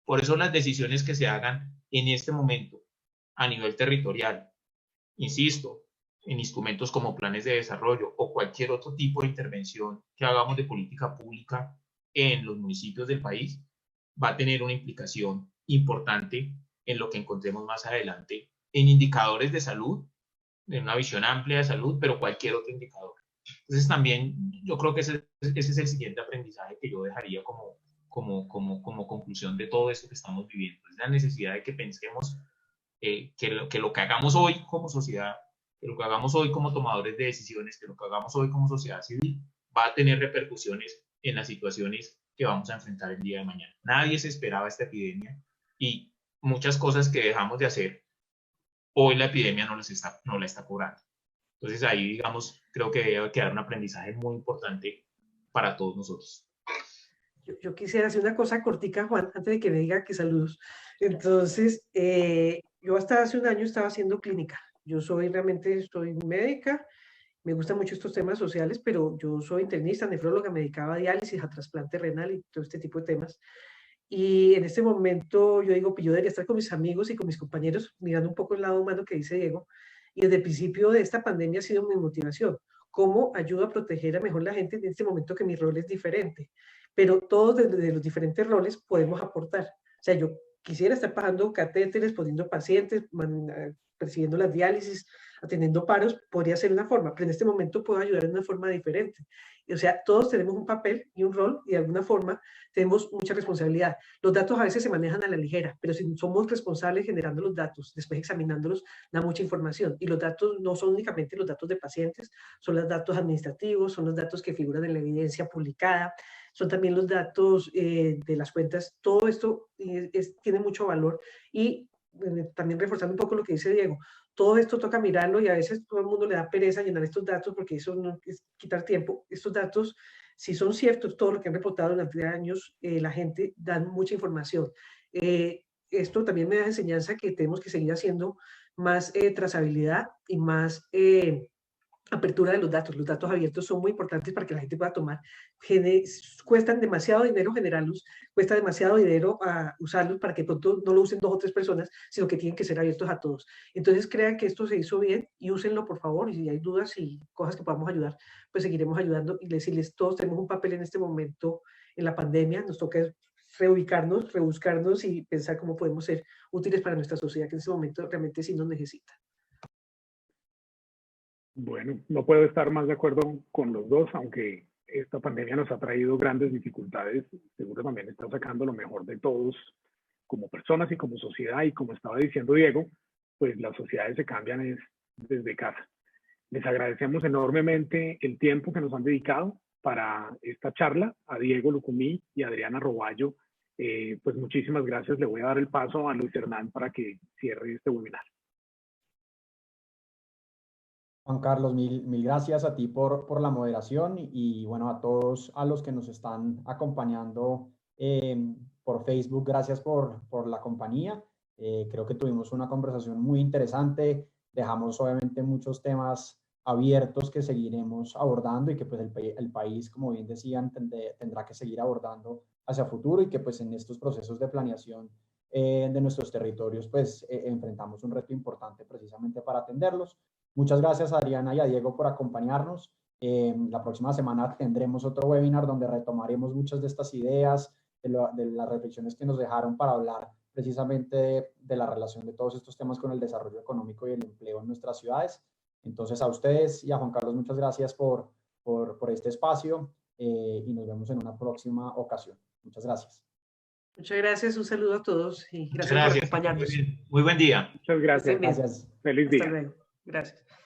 Por eso las decisiones que se hagan en este momento a nivel territorial, insisto, en instrumentos como planes de desarrollo o cualquier otro tipo de intervención que hagamos de política pública en los municipios del país, va a tener una implicación importante en lo que encontremos más adelante en indicadores de salud, en una visión amplia de salud, pero cualquier otro indicador. Entonces también yo creo que ese es el siguiente aprendizaje que yo dejaría como conclusión de todo esto que estamos viviendo. Es la necesidad de que pensemos que lo que hagamos hoy como sociedad, que lo que hagamos hoy como tomadores de decisiones, que lo que hagamos hoy como sociedad civil, va a tener repercusiones en las situaciones que vamos a enfrentar el día de mañana. Nadie se esperaba esta epidemia y muchas cosas que dejamos de hacer, hoy la epidemia no la está cobrando. Entonces ahí, digamos, creo que debe quedar un aprendizaje muy importante para todos nosotros. Yo quisiera hacer una cosa cortica, Juan, antes de que me diga que saludos. Entonces, yo hasta hace un año estaba haciendo clínica. Yo soy médica, me gustan mucho estos temas sociales, pero yo soy internista, nefróloga, me dedicaba a diálisis, a trasplante renal y todo este tipo de temas. Y en este momento yo digo, pues yo debería estar con mis amigos y con mis compañeros mirando un poco el lado humano que dice Diego. Y desde el principio de esta pandemia ha sido mi motivación. ¿Cómo ayudo a proteger a mejor la gente en este momento que mi rol es diferente? Pero todos desde los diferentes roles podemos aportar. O sea, yo quisiera estar pagando catéteres, poniendo pacientes, persiguiendo las diálisis, atendiendo paros, podría ser una forma, pero en este momento puedo ayudar de una forma diferente. O sea, todos tenemos un papel y un rol y de alguna forma tenemos mucha responsabilidad. Los datos a veces se manejan a la ligera, pero si somos responsables generando los datos, después examinándolos, da mucha información. Y los datos no son únicamente los datos de pacientes, son los datos administrativos, son los datos que figuran en la evidencia publicada, son también los datos de las cuentas. Todo esto tiene mucho valor y también reforzando un poco lo que dice Diego, todo esto toca mirarlo y a veces todo el mundo le da pereza llenar estos datos porque eso no es quitar tiempo. Estos datos, si son ciertos, todo lo que han reportado durante años, la gente dan mucha información. Esto también me da enseñanza que tenemos que seguir haciendo más trazabilidad y más apertura de los datos. Los datos abiertos son muy importantes para que la gente pueda tomar. Cuestan demasiado dinero generarlos, cuesta demasiado dinero usarlos para que pronto no lo usen 2 o 3 personas, sino que tienen que ser abiertos a todos. Entonces crean que esto se hizo bien y úsenlo por favor, y si hay dudas y cosas que podamos ayudar, pues seguiremos ayudando y decirles, todos tenemos un papel en este momento en la pandemia, nos toca reubicarnos, rebuscarnos y pensar cómo podemos ser útiles para nuestra sociedad, que en este momento realmente sí nos necesita. Bueno, no puedo estar más de acuerdo con los dos, aunque esta pandemia nos ha traído grandes dificultades, seguro también está sacando lo mejor de todos como personas y como sociedad, y como estaba diciendo Diego, pues las sociedades se cambian desde casa. Les agradecemos enormemente el tiempo que nos han dedicado para esta charla, a Diego Lucumí y a Adriana Roballo. Pues muchísimas gracias. Le voy a dar el paso a Luis Hernán para que cierre este webinar. Juan Carlos, mil gracias a ti por la moderación y bueno, a todos a los que nos están acompañando por Facebook, gracias por la compañía. Creo que tuvimos una conversación muy interesante, dejamos obviamente muchos temas abiertos que seguiremos abordando y que pues el país, como bien decían, tendrá que seguir abordando hacia futuro, y que pues en estos procesos de planeación de nuestros territorios pues enfrentamos un reto importante precisamente para atenderlos. Muchas gracias a Adriana y a Diego por acompañarnos. La próxima semana tendremos otro webinar donde retomaremos muchas de estas ideas, de las reflexiones que nos dejaron para hablar precisamente de la relación de todos estos temas con el desarrollo económico y el empleo en nuestras ciudades. Entonces a ustedes y a Juan Carlos, muchas gracias por este espacio y nos vemos en una próxima ocasión. Muchas gracias. Muchas gracias, un saludo a todos y gracias por acompañarnos. Muy buen día. Muchas gracias. Gracias. Feliz día. Hasta luego. Gracias.